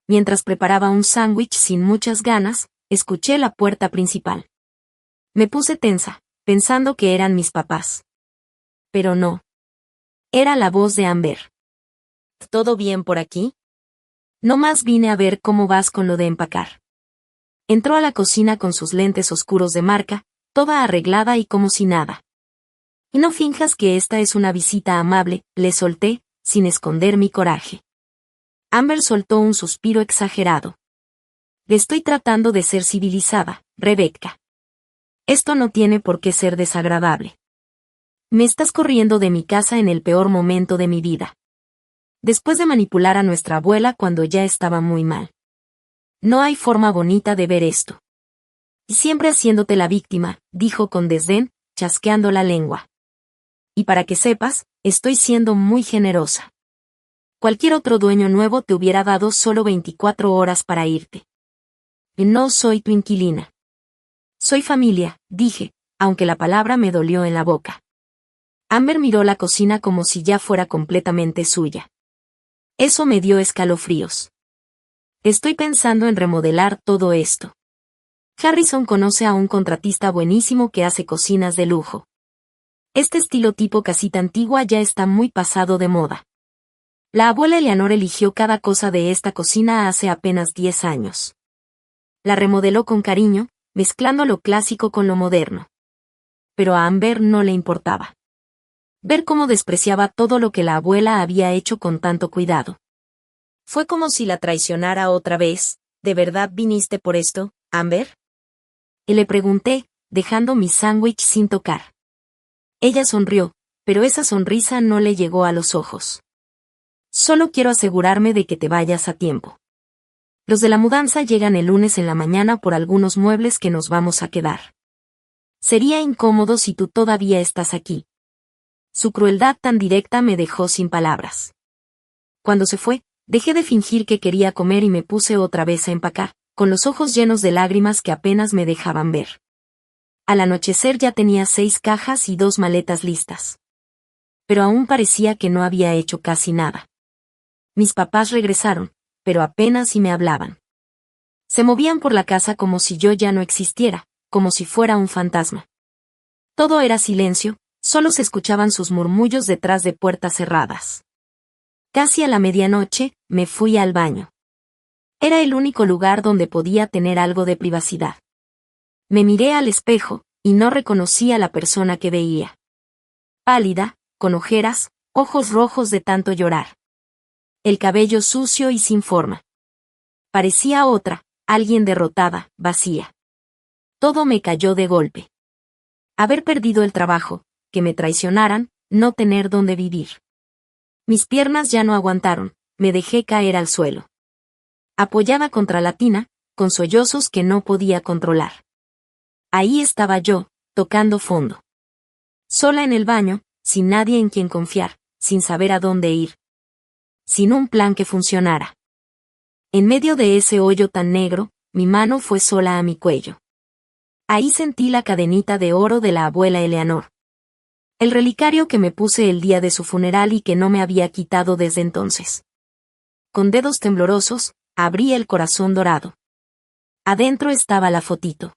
Mientras preparaba un sándwich sin muchas ganas, escuché la puerta principal. Me puse tensa, pensando que eran mis papás. Pero no. Era la voz de Amber. ¿Todo bien por aquí? Nomás vine a ver cómo vas con lo de empacar. Entró a la cocina con sus lentes oscuros de marca, toda arreglada y como si nada. Y no finjas que esta es una visita amable, le solté, sin esconder mi coraje. Amber soltó un suspiro exagerado. Estoy tratando de ser civilizada, Rebecca. Esto no tiene por qué ser desagradable. Me estás corriendo de mi casa en el peor momento de mi vida. Después de manipular a nuestra abuela cuando ya estaba muy mal. No hay forma bonita de ver esto. Y siempre haciéndote la víctima, dijo con desdén, chasqueando la lengua. Y para que sepas, estoy siendo muy generosa. Cualquier otro dueño nuevo te hubiera dado solo 24 horas para irte. Y no soy tu inquilina. Soy familia, dije, aunque la palabra me dolió en la boca. Amber miró la cocina como si ya fuera completamente suya. Eso me dio escalofríos. Estoy pensando en remodelar todo esto. Harrison conoce a un contratista buenísimo que hace cocinas de lujo. Este estilo tipo casita antigua ya está muy pasado de moda. La abuela Eleanor eligió cada cosa de esta cocina hace apenas 10 años. La remodeló con cariño, mezclando lo clásico con lo moderno. Pero a Amber no le importaba. Ver cómo despreciaba todo lo que la abuela había hecho con tanto cuidado. Fue como si la traicionara otra vez. ¿De verdad viniste por esto, Amber? Y le pregunté, dejando mi sándwich sin tocar. Ella sonrió, pero esa sonrisa no le llegó a los ojos. Solo quiero asegurarme de que te vayas a tiempo. Los de la mudanza llegan el lunes en la mañana por algunos muebles que nos vamos a quedar. Sería incómodo si tú todavía estás aquí. Su crueldad tan directa me dejó sin palabras. Cuando se fue, dejé de fingir que quería comer y me puse otra vez a empacar, con los ojos llenos de lágrimas que apenas me dejaban ver. Al anochecer ya tenía 6 cajas y 2 maletas listas. Pero aún parecía que no había hecho casi nada. Mis papás regresaron, pero apenas si me hablaban. Se movían por la casa como si yo ya no existiera, como si fuera un fantasma. Todo era silencio, solo se escuchaban sus murmullos detrás de puertas cerradas. Casi a la medianoche, me fui al baño. Era el único lugar donde podía tener algo de privacidad. Me miré al espejo, y no reconocí a la persona que veía. Pálida, con ojeras, ojos rojos de tanto llorar. El cabello sucio y sin forma. Parecía otra, alguien derrotada, vacía. Todo me cayó de golpe. Haber perdido el trabajo, que me traicionaran, no tener dónde vivir. Mis piernas ya no aguantaron, me dejé caer al suelo. Apoyada contra la tina, con sollozos que no podía controlar. Ahí estaba yo, tocando fondo. Sola en el baño, sin nadie en quien confiar, sin saber a dónde ir. Sin un plan que funcionara. En medio de ese hoyo tan negro, mi mano fue sola a mi cuello. Ahí sentí la cadenita de oro de la abuela Eleanor. El relicario que me puse el día de su funeral y que no me había quitado desde entonces. Con dedos temblorosos, abrí el corazón dorado. Adentro estaba la fotito.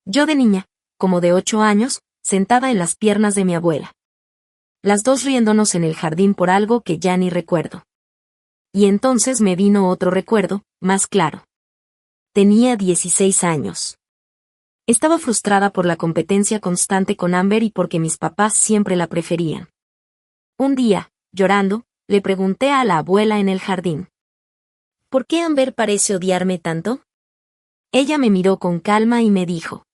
Yo de niña, como de 8 años, sentada en las piernas de mi abuela. Las dos riéndonos en el jardín por algo que ya ni recuerdo. Y entonces me vino otro recuerdo, más claro. Tenía 16 años. Estaba frustrada por la competencia constante con Amber y porque mis papás siempre la preferían. Un día, llorando, le pregunté a la abuela en el jardín. ¿Por qué Amber parece odiarme tanto? Ella me miró con calma y me dijo.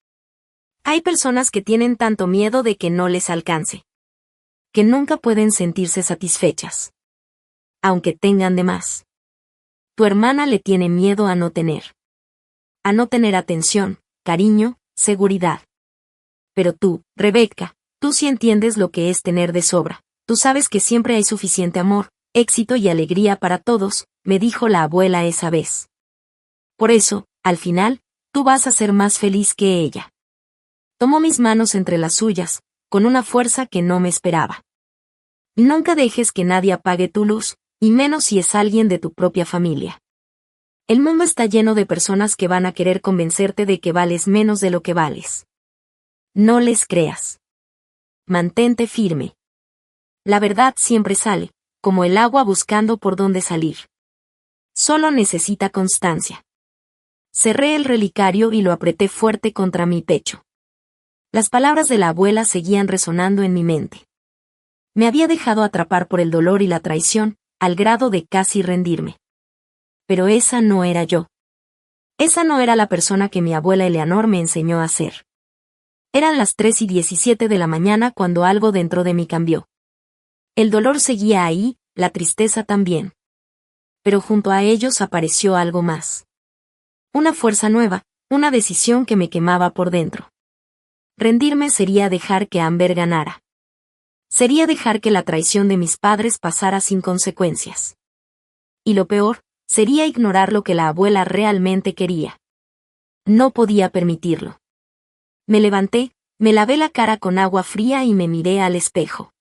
Hay personas que tienen tanto miedo de que no les alcance. Que nunca pueden sentirse satisfechas. Aunque tengan de más. Tu hermana le tiene miedo a no tener. A no tener atención, cariño, seguridad. Pero tú, Rebeca, tú sí entiendes lo que es tener de sobra. Tú sabes que siempre hay suficiente amor, éxito y alegría para todos, me dijo la abuela esa vez. Por eso, al final, tú vas a ser más feliz que ella. Tomó mis manos entre las suyas, con una fuerza que no me esperaba. Nunca dejes que nadie apague tu luz, y menos si es alguien de tu propia familia. El mundo está lleno de personas que van a querer convencerte de que vales menos de lo que vales. No les creas. Mantente firme. La verdad siempre sale, como el agua buscando por dónde salir. Solo necesita constancia. Cerré el relicario y lo apreté fuerte contra mi pecho. Las palabras de la abuela seguían resonando en mi mente. Me había dejado atrapar por el dolor y la traición, al grado de casi rendirme. Pero esa no era yo. Esa no era la persona que mi abuela Eleanor me enseñó a ser. Eran las 3:17 de la mañana cuando algo dentro de mí cambió. El dolor seguía ahí, la tristeza también. Pero junto a ellos apareció algo más. Una fuerza nueva, una decisión que me quemaba por dentro. Rendirme sería dejar que Amber ganara. Sería dejar que la traición de mis padres pasara sin consecuencias. Y lo peor, sería ignorar lo que la abuela realmente quería. No podía permitirlo. Me levanté, me lavé la cara con agua fría y me miré al espejo.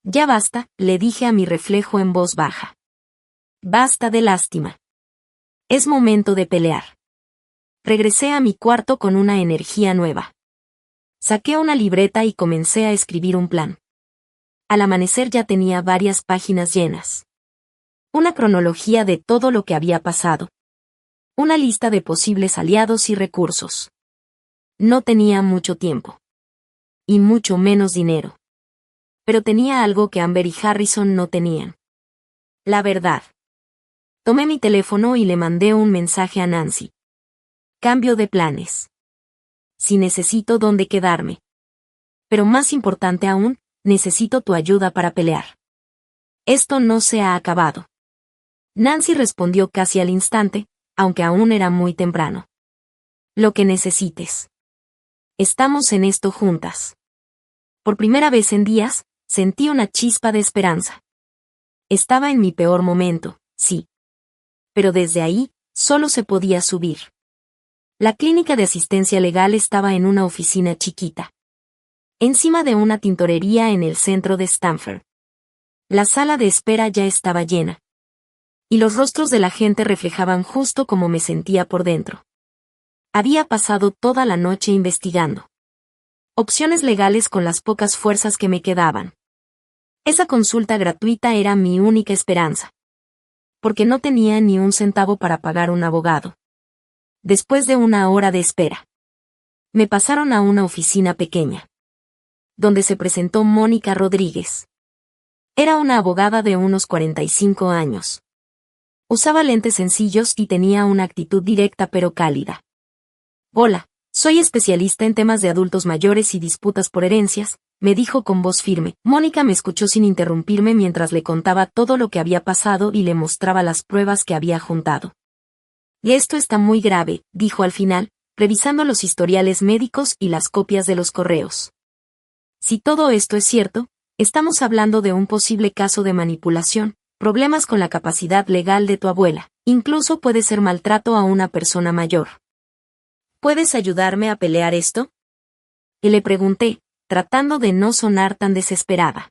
Ya basta, le dije a mi reflejo en voz baja. Basta de lástima. Es momento de pelear. Regresé a mi cuarto con una energía nueva. Saqué una libreta y comencé a escribir un plan. Al amanecer ya tenía varias páginas llenas. Una cronología de todo lo que había pasado. Una lista de posibles aliados y recursos. No tenía mucho tiempo. Y mucho menos dinero. Pero tenía algo que Amber y Harrison no tenían. La verdad. Tomé mi teléfono y le mandé un mensaje a Nancy. Cambio de planes. Si necesito dónde quedarme. Pero más importante aún, necesito tu ayuda para pelear. Esto no se ha acabado. Nancy respondió casi al instante, aunque aún era muy temprano. Lo que necesites. Estamos en esto juntas. Por primera vez en días, sentí una chispa de esperanza. Estaba en mi peor momento, sí. Pero desde ahí, solo se podía subir. La clínica de asistencia legal estaba en una oficina chiquita. Encima de una tintorería en el centro de Stamford. La sala de espera ya estaba llena. Y los rostros de la gente reflejaban justo cómo me sentía por dentro. Había pasado toda la noche investigando opciones legales con las pocas fuerzas que me quedaban. Esa consulta gratuita era mi única esperanza. Porque no tenía ni un centavo para pagar un abogado. Después de una hora de espera, me pasaron a una oficina pequeña, donde se presentó Mónica Rodríguez. Era una abogada de unos 45 años. Usaba lentes sencillos y tenía una actitud directa pero cálida. Hola, soy especialista en temas de adultos mayores y disputas por herencias, me dijo con voz firme. Mónica me escuchó sin interrumpirme mientras le contaba todo lo que había pasado y le mostraba las pruebas que había juntado. Y esto está muy grave, dijo al final, revisando los historiales médicos y las copias de los correos. Si todo esto es cierto, estamos hablando de un posible caso de manipulación, problemas con la capacidad legal de tu abuela, incluso puede ser maltrato a una persona mayor. ¿Puedes ayudarme a pelear esto? Y le pregunté, tratando de no sonar tan desesperada.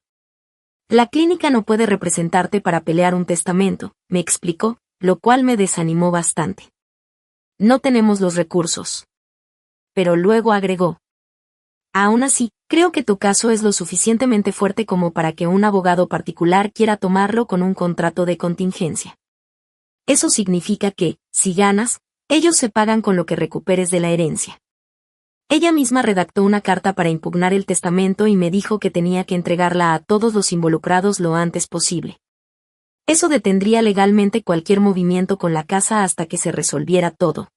La clínica no puede representarte para pelear un testamento, me explicó, lo cual me desanimó bastante. No tenemos los recursos. Pero luego agregó. Aún así, creo que tu caso es lo suficientemente fuerte como para que un abogado particular quiera tomarlo con un contrato de contingencia. Eso significa que, si ganas, ellos se pagan con lo que recuperes de la herencia. Ella misma redactó una carta para impugnar el testamento y me dijo que tenía que entregarla a todos los involucrados lo antes posible. Eso detendría legalmente cualquier movimiento con la casa hasta que se resolviera todo.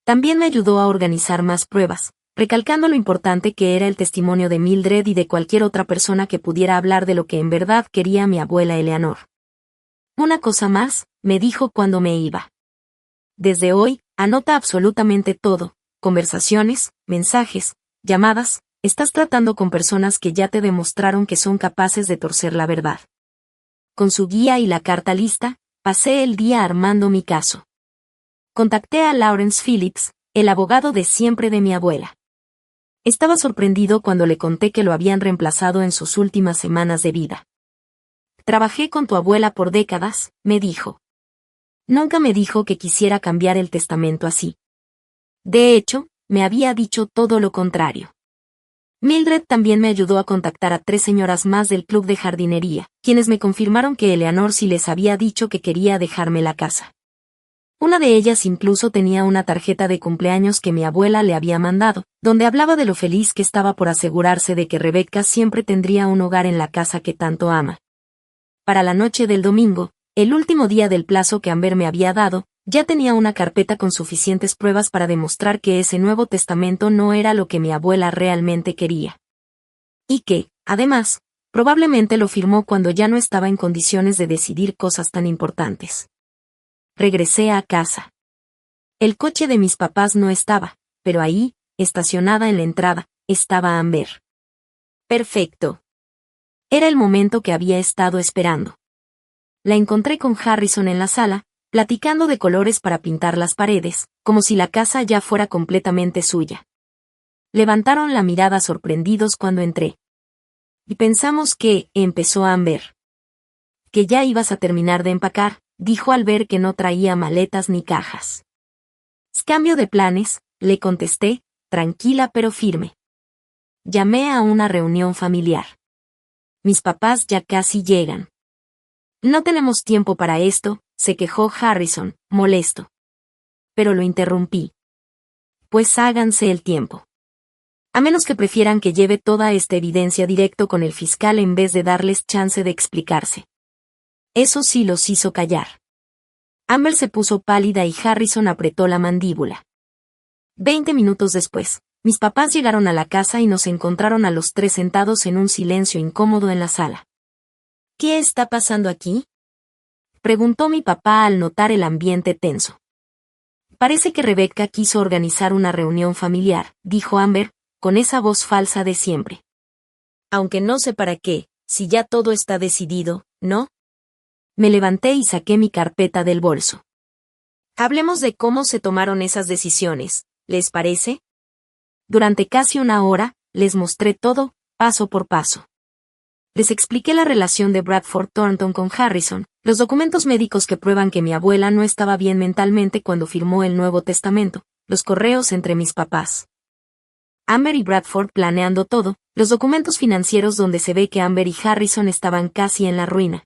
También me ayudó a organizar más pruebas, recalcando lo importante que era el testimonio de Mildred y de cualquier otra persona que pudiera hablar de lo que en verdad quería mi abuela Eleanor. Una cosa más, me dijo cuando me iba. Desde hoy, anota absolutamente todo, conversaciones, mensajes, llamadas, estás tratando con personas que ya te demostraron que son capaces de torcer la verdad. Con su guía y la carta lista, pasé el día armando mi caso. Contacté a Lawrence Phillips, el abogado de siempre de mi abuela. Estaba sorprendido cuando le conté que lo habían reemplazado en sus últimas semanas de vida. Trabajé con tu abuela por décadas, me dijo. Nunca me dijo que quisiera cambiar el testamento así. De hecho, me había dicho todo lo contrario. Mildred también me ayudó a contactar a 3 señoras más del club de jardinería, quienes me confirmaron que Eleanor sí les había dicho que quería dejarme la casa. Una de ellas incluso tenía una tarjeta de cumpleaños que mi abuela le había mandado, donde hablaba de lo feliz que estaba por asegurarse de que Rebecca siempre tendría un hogar en la casa que tanto ama. Para la noche del domingo, el último día del plazo que Amber me había dado, ya tenía una carpeta con suficientes pruebas para demostrar que ese nuevo testamento no era lo que mi abuela realmente quería. Y que, además, probablemente lo firmó cuando ya no estaba en condiciones de decidir cosas tan importantes. Regresé a casa. El coche de mis papás no estaba, pero ahí, estacionada en la entrada, estaba Amber. Perfecto. Era el momento que había estado esperando. La encontré con Harrison en la sala, platicando de colores para pintar las paredes, como si la casa ya fuera completamente suya. Levantaron la mirada sorprendidos cuando entré. Y pensamos que, empezó Amber. Que ya ibas a terminar de empacar, dijo al ver que no traía maletas ni cajas. Cambio de planes, le contesté, tranquila pero firme. Llamé a una reunión familiar. Mis papás ya casi llegan. No tenemos tiempo para esto, se quejó Harrison, molesto. Pero lo interrumpí. Pues háganse el tiempo. A menos que prefieran que lleve toda esta evidencia directo con el fiscal en vez de darles chance de explicarse. Eso sí los hizo callar. Amber se puso pálida y Harrison apretó la mandíbula. 20 minutos después, mis papás llegaron a la casa y nos encontraron a los tres sentados en un silencio incómodo en la sala. ¿Qué está pasando aquí?, preguntó mi papá al notar el ambiente tenso. Parece que Rebecca quiso organizar una reunión familiar, dijo Amber, con esa voz falsa de siempre. Aunque no sé para qué, si ya todo está decidido, ¿no? Me levanté y saqué mi carpeta del bolso. Hablemos de cómo se tomaron esas decisiones, ¿les parece? Durante casi una hora, les mostré todo, paso por paso. Les expliqué la relación de Bradford Thornton con Harrison, los documentos médicos que prueban que mi abuela no estaba bien mentalmente cuando firmó el Nuevo Testamento, los correos entre mis papás. Amber y Bradford planeando todo, los documentos financieros donde se ve que Amber y Harrison estaban casi en la ruina.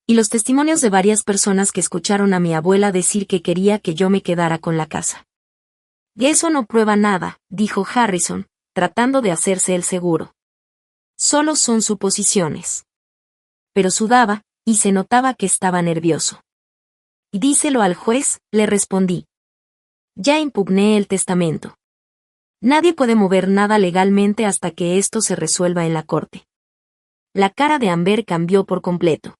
Y los testimonios de varias personas que escucharon a mi abuela decir que quería que yo me quedara con la casa. Y eso no prueba nada, dijo Harrison, tratando de hacerse el seguro. Solo son suposiciones. Pero sudaba, y se notaba que estaba nervioso. Díselo al juez, le respondí. Ya impugné el testamento. Nadie puede mover nada legalmente hasta que esto se resuelva en la corte. La cara de Amber cambió por completo.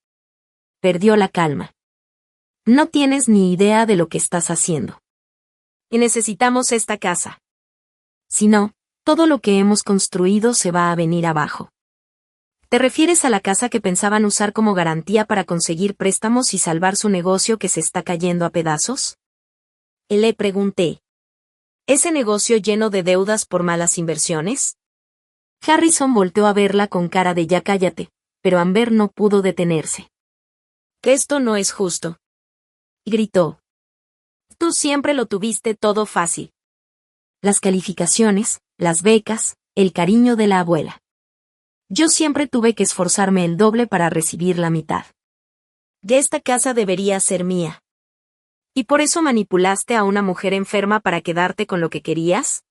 Perdió la calma. No tienes ni idea de lo que estás haciendo. Y necesitamos esta casa. Si no, todo lo que hemos construido se va a venir abajo. ¿Te refieres a la casa que pensaban usar como garantía para conseguir préstamos y salvar su negocio que se está cayendo a pedazos? Le pregunté. ¿Ese negocio lleno de deudas por malas inversiones? Harrison volteó a verla con cara de ya cállate, pero Amber no pudo detenerse. Que esto no es justo. Gritó. Tú siempre lo tuviste todo fácil. Las calificaciones, las becas, el cariño de la abuela. Yo siempre tuve que esforzarme el doble para recibir la mitad. Ya esta casa debería ser mía. ¿Y por eso manipulaste a una mujer enferma para quedarte con lo que querías?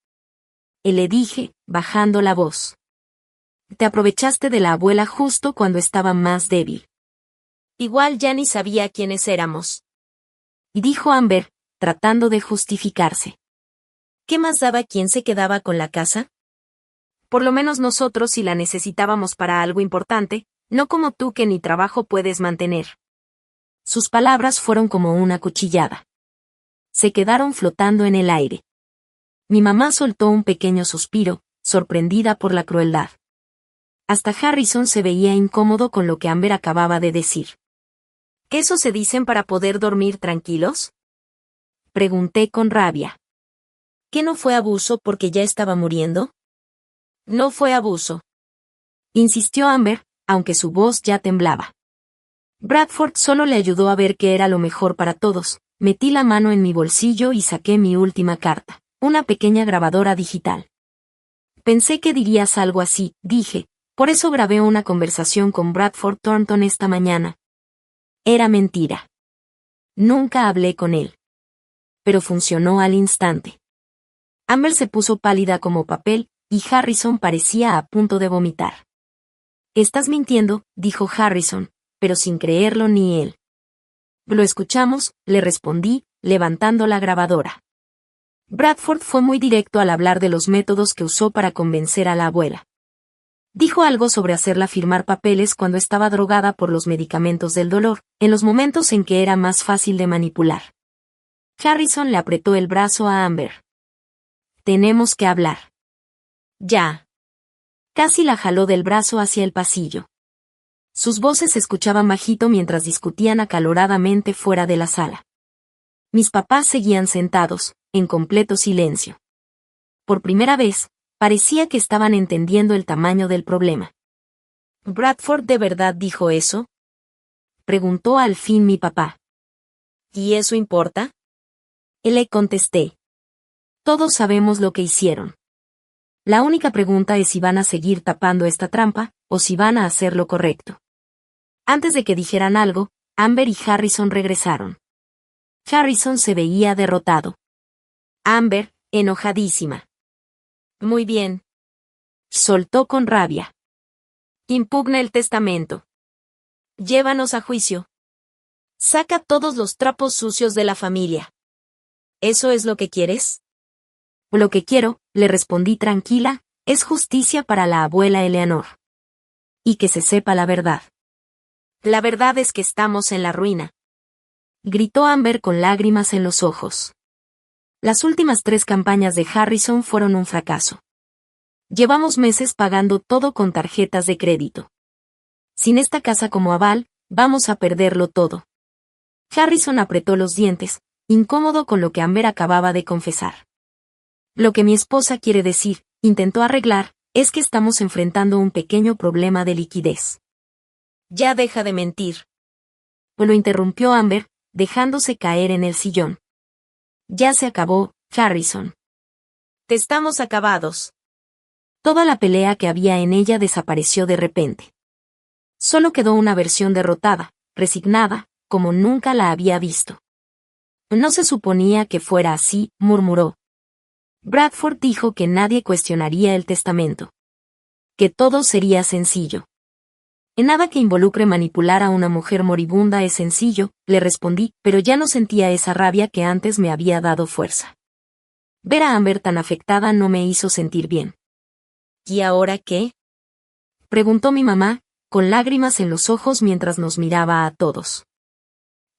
Le dije, bajando la voz. Te aprovechaste de la abuela justo cuando estaba más débil. Igual ya ni sabía quiénes éramos. Y dijo Amber, tratando de justificarse. ¿Qué más daba quién se quedaba con la casa? Por lo menos nosotros si la necesitábamos para algo importante, no como tú que ni trabajo puedes mantener. Sus palabras fueron como una cuchillada. Se quedaron flotando en el aire. Mi mamá soltó un pequeño suspiro, sorprendida por la crueldad. Hasta Harrison se veía incómodo con lo que Amber acababa de decir. ¿Qué eso se dicen para poder dormir tranquilos? Pregunté con rabia. ¿Qué no fue abuso porque ya estaba muriendo? No fue abuso. Insistió Amber, aunque su voz ya temblaba. Bradford solo le ayudó a ver que era lo mejor para todos. Metí la mano en mi bolsillo y saqué mi última carta, una pequeña grabadora digital. Pensé que dirías algo así, dije, por eso grabé una conversación con Bradford Thornton esta mañana. Era mentira. Nunca hablé con él. Pero funcionó al instante. Amber se puso pálida como papel, y Harrison parecía a punto de vomitar. Estás mintiendo, dijo Harrison, pero sin creerlo ni él. Lo escuchamos, le respondí, levantando la grabadora. Bradford fue muy directo al hablar de los métodos que usó para convencer a la abuela. Dijo algo sobre hacerla firmar papeles cuando estaba drogada por los medicamentos del dolor, en los momentos en que era más fácil de manipular. Harrison le apretó el brazo a Amber. Tenemos que hablar. Ya. Casi la jaló del brazo hacia el pasillo. Sus voces se escuchaban bajito mientras discutían acaloradamente fuera de la sala. Mis papás seguían sentados, en completo silencio. Por primera vez, parecía que estaban entendiendo el tamaño del problema. ¿Bradford de verdad dijo eso?, preguntó al fin mi papá. ¿Y eso importa? Le contesté. Todos sabemos lo que hicieron. La única pregunta es si van a seguir tapando esta trampa, o si van a hacer lo correcto. Antes de que dijeran algo, Amber y Harrison regresaron. Harrison se veía derrotado. Amber, enojadísima. Muy bien. Soltó con rabia. Impugna el testamento. Llévanos a juicio. Saca todos los trapos sucios de la familia. ¿Eso es lo que quieres? Lo que quiero, le respondí tranquila, es justicia para la abuela Eleanor. Y que se sepa la verdad. La verdad es que estamos en la ruina. Gritó Amber con lágrimas en los ojos. Las últimas 3 campañas de Harrison fueron un fracaso. Llevamos meses pagando todo con tarjetas de crédito. Sin esta casa como aval, vamos a perderlo todo. Harrison apretó los dientes, incómodo con lo que Amber acababa de confesar. Lo que mi esposa quiere decir, intentó arreglar, es que estamos enfrentando un pequeño problema de liquidez. Ya deja de mentir. Lo interrumpió Amber, dejándose caer en el sillón. Ya se acabó, Harrison. Te estamos acabados. Toda la pelea que había en ella desapareció de repente. Solo quedó una versión derrotada, resignada, como nunca la había visto. No se suponía que fuera así, murmuró. Bradford dijo que nadie cuestionaría el testamento. Que todo sería sencillo. En nada que involucre manipular a una mujer moribunda es sencillo, le respondí, pero ya no sentía esa rabia que antes me había dado fuerza. Ver a Amber tan afectada no me hizo sentir bien. ¿Y ahora qué? Preguntó mi mamá, con lágrimas en los ojos mientras nos miraba a todos.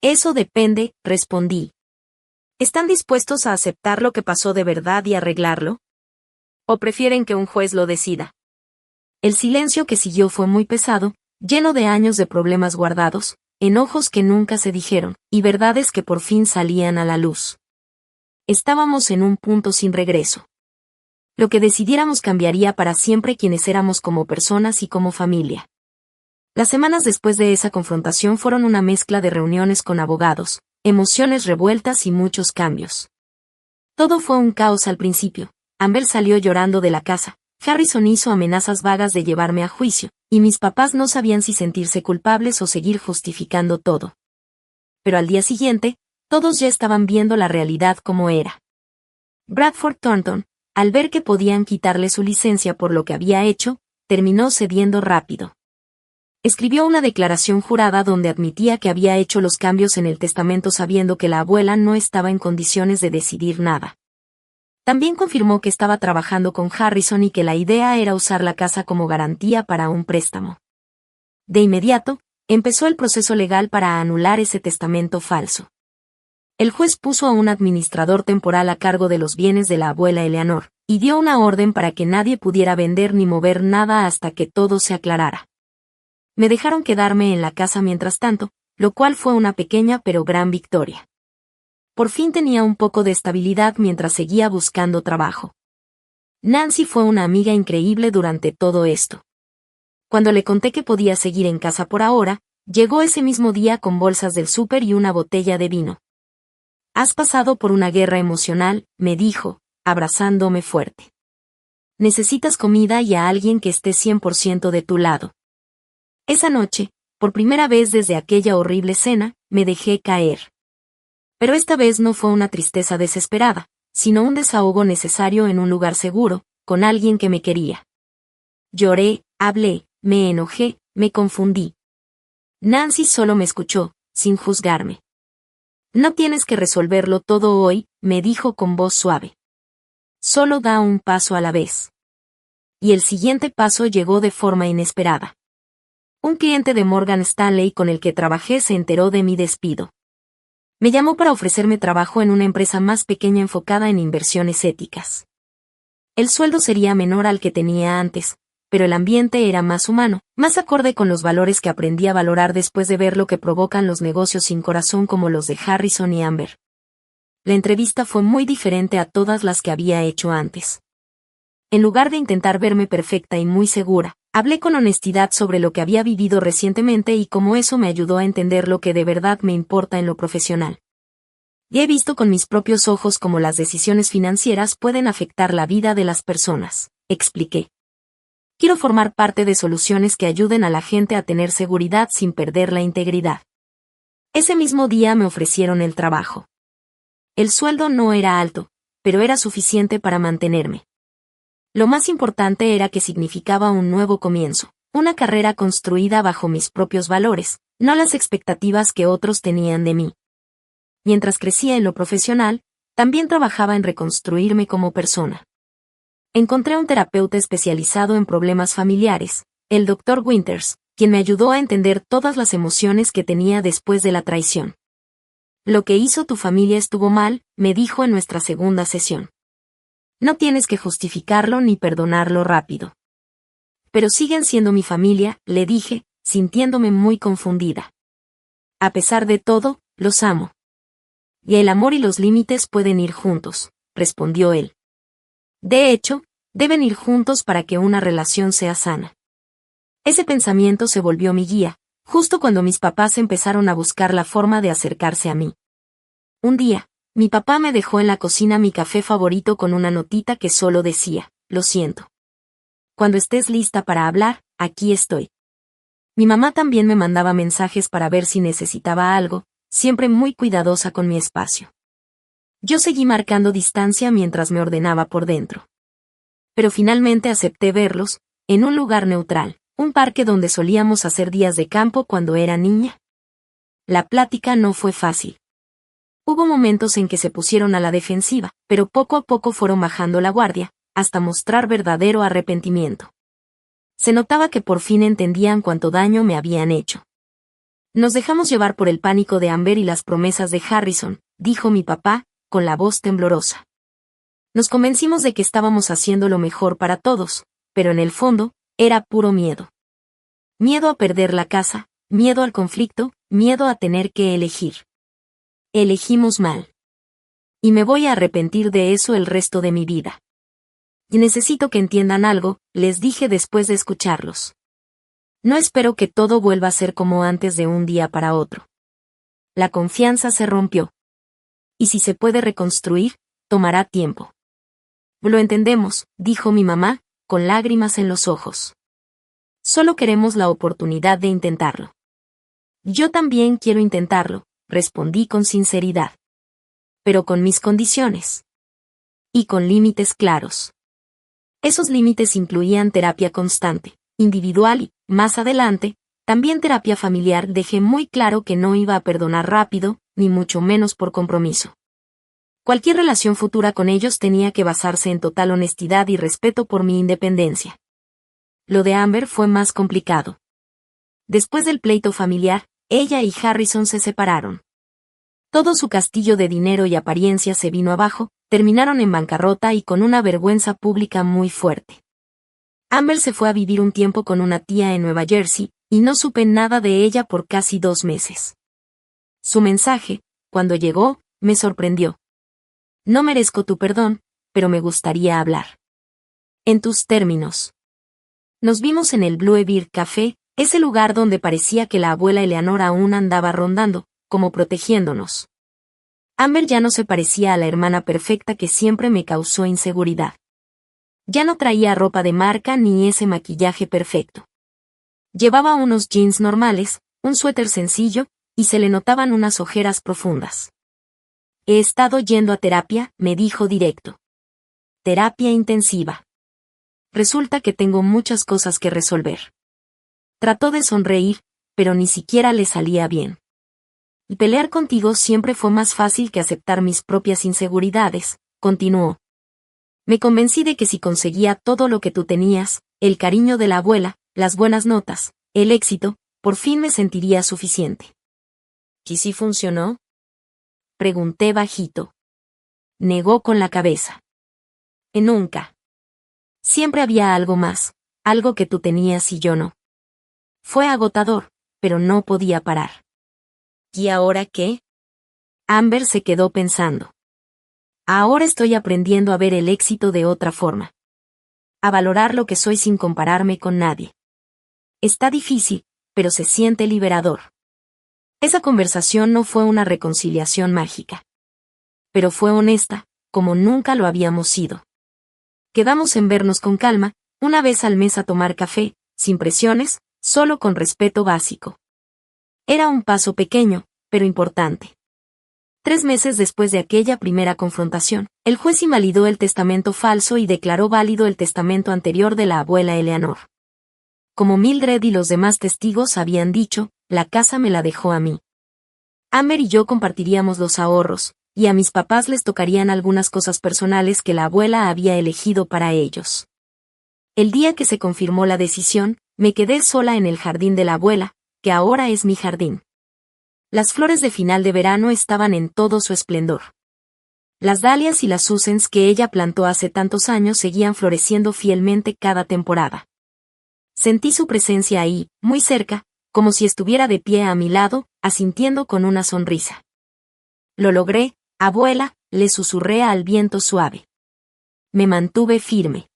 Eso depende, respondí. ¿Están dispuestos a aceptar lo que pasó de verdad y arreglarlo? ¿O prefieren que un juez lo decida? El silencio que siguió fue muy pesado, lleno de años de problemas guardados, enojos que nunca se dijeron, y verdades que por fin salían a la luz. Estábamos en un punto sin regreso. Lo que decidiéramos cambiaría para siempre quienes éramos como personas y como familia. Las semanas después de esa confrontación fueron una mezcla de reuniones con abogados, emociones revueltas y muchos cambios. Todo fue un caos al principio. Amber salió llorando de la casa, Harrison hizo amenazas vagas de llevarme a juicio, y mis papás no sabían si sentirse culpables o seguir justificando todo. Pero al día siguiente, todos ya estaban viendo la realidad como era. Bradford Thornton, al ver que podían quitarle su licencia por lo que había hecho, terminó cediendo rápido. Escribió una declaración jurada donde admitía que había hecho los cambios en el testamento sabiendo que la abuela no estaba en condiciones de decidir nada. También confirmó que estaba trabajando con Harrison y que la idea era usar la casa como garantía para un préstamo. De inmediato, empezó el proceso legal para anular ese testamento falso. El juez puso a un administrador temporal a cargo de los bienes de la abuela Eleanor, y dio una orden para que nadie pudiera vender ni mover nada hasta que todo se aclarara. Me dejaron quedarme en la casa mientras tanto, lo cual fue una pequeña pero gran victoria. Por fin tenía un poco de estabilidad mientras seguía buscando trabajo. Nancy fue una amiga increíble durante todo esto. Cuando le conté que podía seguir en casa por ahora, llegó ese mismo día con bolsas del súper y una botella de vino. Has pasado por una guerra emocional, me dijo, abrazándome fuerte. Necesitas comida y a alguien que esté 100% de tu lado. Esa noche, por primera vez desde aquella horrible cena, me dejé caer. Pero esta vez no fue una tristeza desesperada, sino un desahogo necesario en un lugar seguro, con alguien que me quería. Lloré, hablé, me enojé, me confundí. Nancy solo me escuchó, sin juzgarme. No tienes que resolverlo todo hoy, me dijo con voz suave. Solo da un paso a la vez. Y el siguiente paso llegó de forma inesperada. Un cliente de Morgan Stanley con el que trabajé se enteró de mi despido. Me llamó para ofrecerme trabajo en una empresa más pequeña enfocada en inversiones éticas. El sueldo sería menor al que tenía antes, pero el ambiente era más humano, más acorde con los valores que aprendí a valorar después de ver lo que provocan los negocios sin corazón como los de Harrison y Amber. La entrevista fue muy diferente a todas las que había hecho antes. En lugar de intentar verme perfecta y muy segura, hablé con honestidad sobre lo que había vivido recientemente y cómo eso me ayudó a entender lo que de verdad me importa en lo profesional. Y he visto con mis propios ojos cómo las decisiones financieras pueden afectar la vida de las personas, expliqué. Quiero formar parte de soluciones que ayuden a la gente a tener seguridad sin perder la integridad. Ese mismo día me ofrecieron el trabajo. El sueldo no era alto, pero era suficiente para mantenerme. Lo más importante era que significaba un nuevo comienzo, Una carrera construida bajo mis propios valores, no las expectativas que otros tenían de mí. Mientras crecía en lo profesional, también trabajaba en reconstruirme como persona. Encontré un terapeuta especializado en problemas familiares, el Dr. Winters, quien me ayudó a entender todas las emociones que tenía después de la traición. Lo que hizo tu familia estuvo mal, me dijo en nuestra segunda sesión. No tienes que justificarlo ni perdonarlo rápido. Pero siguen siendo mi familia, le dije, sintiéndome muy confundida. A pesar de todo, los amo. Y el amor y los límites pueden ir juntos, respondió él. De hecho, deben ir juntos para que una relación sea sana. Ese pensamiento se volvió mi guía, justo cuando mis papás empezaron a buscar la forma de acercarse a mí. Un día, mi papá me dejó en la cocina mi café favorito con una notita que solo decía, lo siento. Cuando estés lista para hablar, aquí estoy. Mi mamá también me mandaba mensajes para ver si necesitaba algo, siempre muy cuidadosa con mi espacio. Yo seguí marcando distancia mientras me ordenaba por dentro. Pero finalmente acepté verlos, en un lugar neutral, un parque donde solíamos hacer días de campo cuando era niña. La plática no fue fácil. Hubo momentos en que se pusieron a la defensiva, pero poco a poco fueron bajando la guardia, hasta mostrar verdadero arrepentimiento. Se notaba que por fin entendían cuánto daño me habían hecho. Nos dejamos llevar por el pánico de Amber y las promesas de Harrison, dijo mi papá, con la voz temblorosa. Nos convencimos de que estábamos haciendo lo mejor para todos, pero en el fondo, era puro miedo. Miedo a perder la casa, miedo al conflicto, miedo a tener que elegir. Elegimos mal. Y me voy a arrepentir de eso el resto de mi vida. Y necesito que entiendan algo, les dije después de escucharlos. No espero que todo vuelva a ser como antes de un día para otro. La confianza se rompió. Y si se puede reconstruir, tomará tiempo. Lo entendemos, dijo mi mamá, con lágrimas en los ojos. Solo queremos la oportunidad de intentarlo. Yo también quiero intentarlo, respondí con sinceridad. Pero con mis condiciones. Y con límites claros. Esos límites incluían terapia constante, individual y, más adelante, también terapia familiar. Dejé muy claro que no iba a perdonar rápido, ni mucho menos por compromiso. Cualquier relación futura con ellos tenía que basarse en total honestidad y respeto por mi independencia. Lo de Amber fue más complicado. Después del pleito familiar, ella y Harrison se separaron. Todo su castillo de dinero y apariencia se vino abajo, terminaron en bancarrota y con una vergüenza pública muy fuerte. Amber se fue a vivir un tiempo con una tía en Nueva Jersey, y no supe nada de ella por casi 2 meses. Su mensaje, cuando llegó, me sorprendió. No merezco tu perdón, pero me gustaría hablar. En tus términos. Nos vimos en el Blue Bear Café, ese lugar donde parecía que la abuela Eleanor aún andaba rondando, como protegiéndonos. Amber ya no se parecía a la hermana perfecta que siempre me causó inseguridad. Ya no traía ropa de marca ni ese maquillaje perfecto. Llevaba unos jeans normales, un suéter sencillo, y se le notaban unas ojeras profundas. He estado yendo a terapia, me dijo directo. Terapia intensiva. Resulta que tengo muchas cosas que resolver. Trató de sonreír, pero ni siquiera le salía bien. Y pelear contigo siempre fue más fácil que aceptar mis propias inseguridades, continuó. Me convencí de que si conseguía todo lo que tú tenías, el cariño de la abuela, las buenas notas, el éxito, por fin me sentiría suficiente. ¿Y si funcionó? Pregunté bajito. Negó con la cabeza. Nunca. Siempre había algo más, algo que tú tenías y yo no. Fue agotador, pero no podía parar. ¿Y ahora qué? Amber se quedó pensando. Ahora estoy aprendiendo a ver el éxito de otra forma. A valorar lo que soy sin compararme con nadie. Está difícil, pero se siente liberador. Esa conversación no fue una reconciliación mágica. Pero fue honesta, como nunca lo habíamos sido. Quedamos en vernos con calma, una vez al mes a tomar café, sin presiones, solo con respeto básico. Era un paso pequeño, pero importante. 3 meses después de aquella primera confrontación, el juez invalidó el testamento falso y declaró válido el testamento anterior de la abuela Eleanor. como Mildred y los demás testigos habían dicho, la casa me la dejó a mí. Amber y yo compartiríamos los ahorros, y a mis papás les tocarían algunas cosas personales que la abuela había elegido para ellos. El día que se confirmó la decisión, me quedé sola en el jardín de la abuela, que ahora es mi jardín. Las flores de final de verano estaban en todo su esplendor. Las dalias y las susans que ella plantó hace tantos años seguían floreciendo fielmente cada temporada. Sentí su presencia ahí, muy cerca, como si estuviera de pie a mi lado, asintiendo con una sonrisa. Lo logré, abuela, le susurré al viento suave. Me mantuve firme.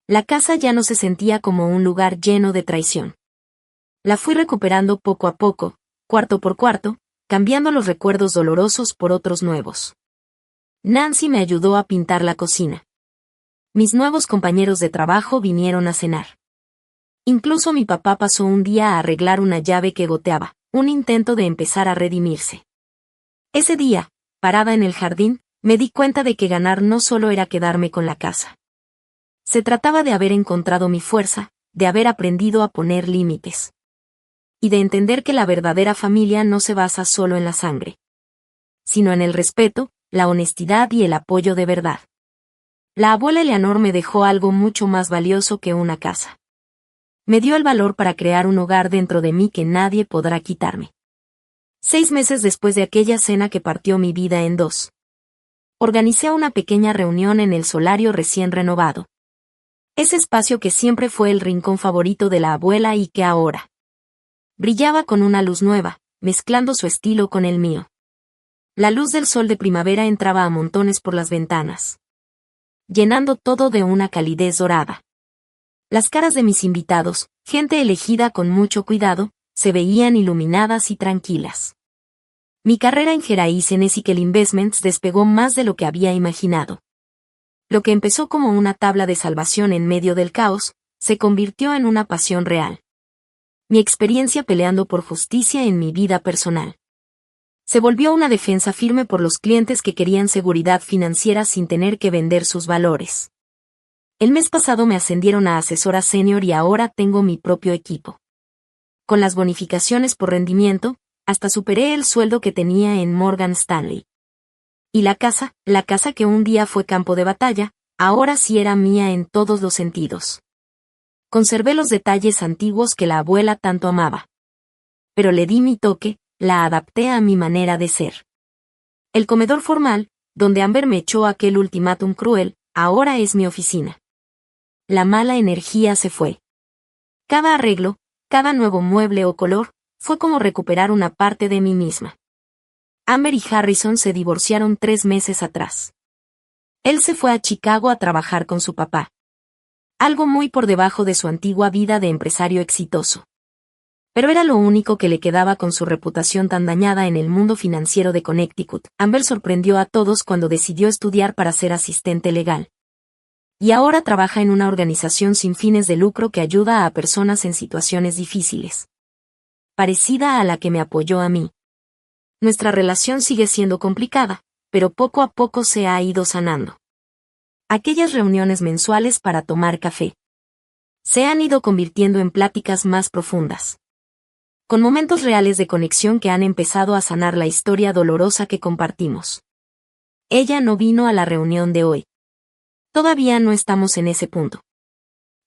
La casa ya no se sentía como un lugar lleno de traición. La fui recuperando poco a poco, cuarto por cuarto, cambiando los recuerdos dolorosos por otros nuevos. Nancy me ayudó a pintar la cocina. Mis nuevos compañeros de trabajo vinieron a cenar. Incluso mi papá pasó un día a arreglar una llave que goteaba, un intento de empezar a redimirse. Ese día, parada en el jardín, me di cuenta de que ganar no solo era quedarme con la casa. Se trataba de haber encontrado mi fuerza, de haber aprendido a poner límites. Y de entender que la verdadera familia no se basa solo en la sangre, sino en el respeto, la honestidad y el apoyo de verdad. La abuela Eleanor me dejó algo mucho más valioso que una casa. Me dio el valor para crear un hogar dentro de mí que nadie podrá quitarme. 6 meses después de aquella cena que partió mi vida en dos, organicé una pequeña reunión en el solario recién renovado. Ese espacio que siempre fue el rincón favorito de la abuela y que ahora brillaba con una luz nueva, mezclando su estilo con el mío. La luz del sol de primavera entraba a montones por las ventanas, llenando todo de una calidez dorada. Las caras de mis invitados, gente elegida con mucho cuidado, se veían iluminadas y tranquilas. Mi carrera en Gerais en Ethical Investments despegó más de lo que había imaginado. Lo que empezó como una tabla de salvación en medio del caos, se convirtió en una pasión real. Mi experiencia peleando por justicia en mi vida personal se volvió una defensa firme por los clientes que querían seguridad financiera sin tener que vender sus valores. El mes pasado me ascendieron a asesora senior y ahora tengo mi propio equipo. Con las bonificaciones por rendimiento, hasta superé el sueldo que tenía en Morgan Stanley. Y la casa que un día fue campo de batalla, ahora sí era mía en todos los sentidos. Conservé los detalles antiguos que la abuela tanto amaba. Pero le di mi toque, la adapté a mi manera de ser. El comedor formal, donde Amber me echó aquel ultimátum cruel, ahora es mi oficina. La mala energía se fue. Cada arreglo, cada nuevo mueble o color, fue como recuperar una parte de mí misma. Amber y Harrison se divorciaron 3 meses atrás. Él se fue a Chicago a trabajar con su papá. Algo muy por debajo de su antigua vida de empresario exitoso. Pero era lo único que le quedaba con su reputación tan dañada en el mundo financiero de Connecticut. Amber sorprendió a todos cuando decidió estudiar para ser asistente legal. Y ahora trabaja en una organización sin fines de lucro que ayuda a personas en situaciones difíciles, parecida a la que me apoyó a mí. Nuestra relación sigue siendo complicada, pero poco a poco se ha ido sanando. Aquellas reuniones mensuales para tomar café se han ido convirtiendo en pláticas más profundas, con momentos reales de conexión que han empezado a sanar la historia dolorosa que compartimos. Ella no vino a la reunión de hoy. Todavía no estamos en ese punto.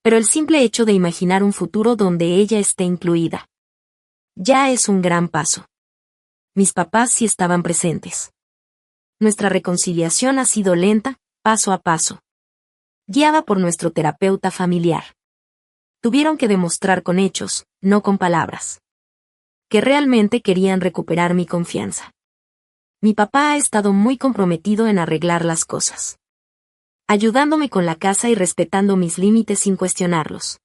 Pero el simple hecho de imaginar un futuro donde ella esté incluida ya es un gran paso. Mis papás sí estaban presentes. Nuestra reconciliación ha sido lenta, paso a paso, guiada por nuestro terapeuta familiar. Tuvieron que demostrar con hechos, no con palabras, que realmente querían recuperar mi confianza. Mi papá ha estado muy comprometido en arreglar las cosas, ayudándome con la casa y respetando mis límites sin cuestionarlos.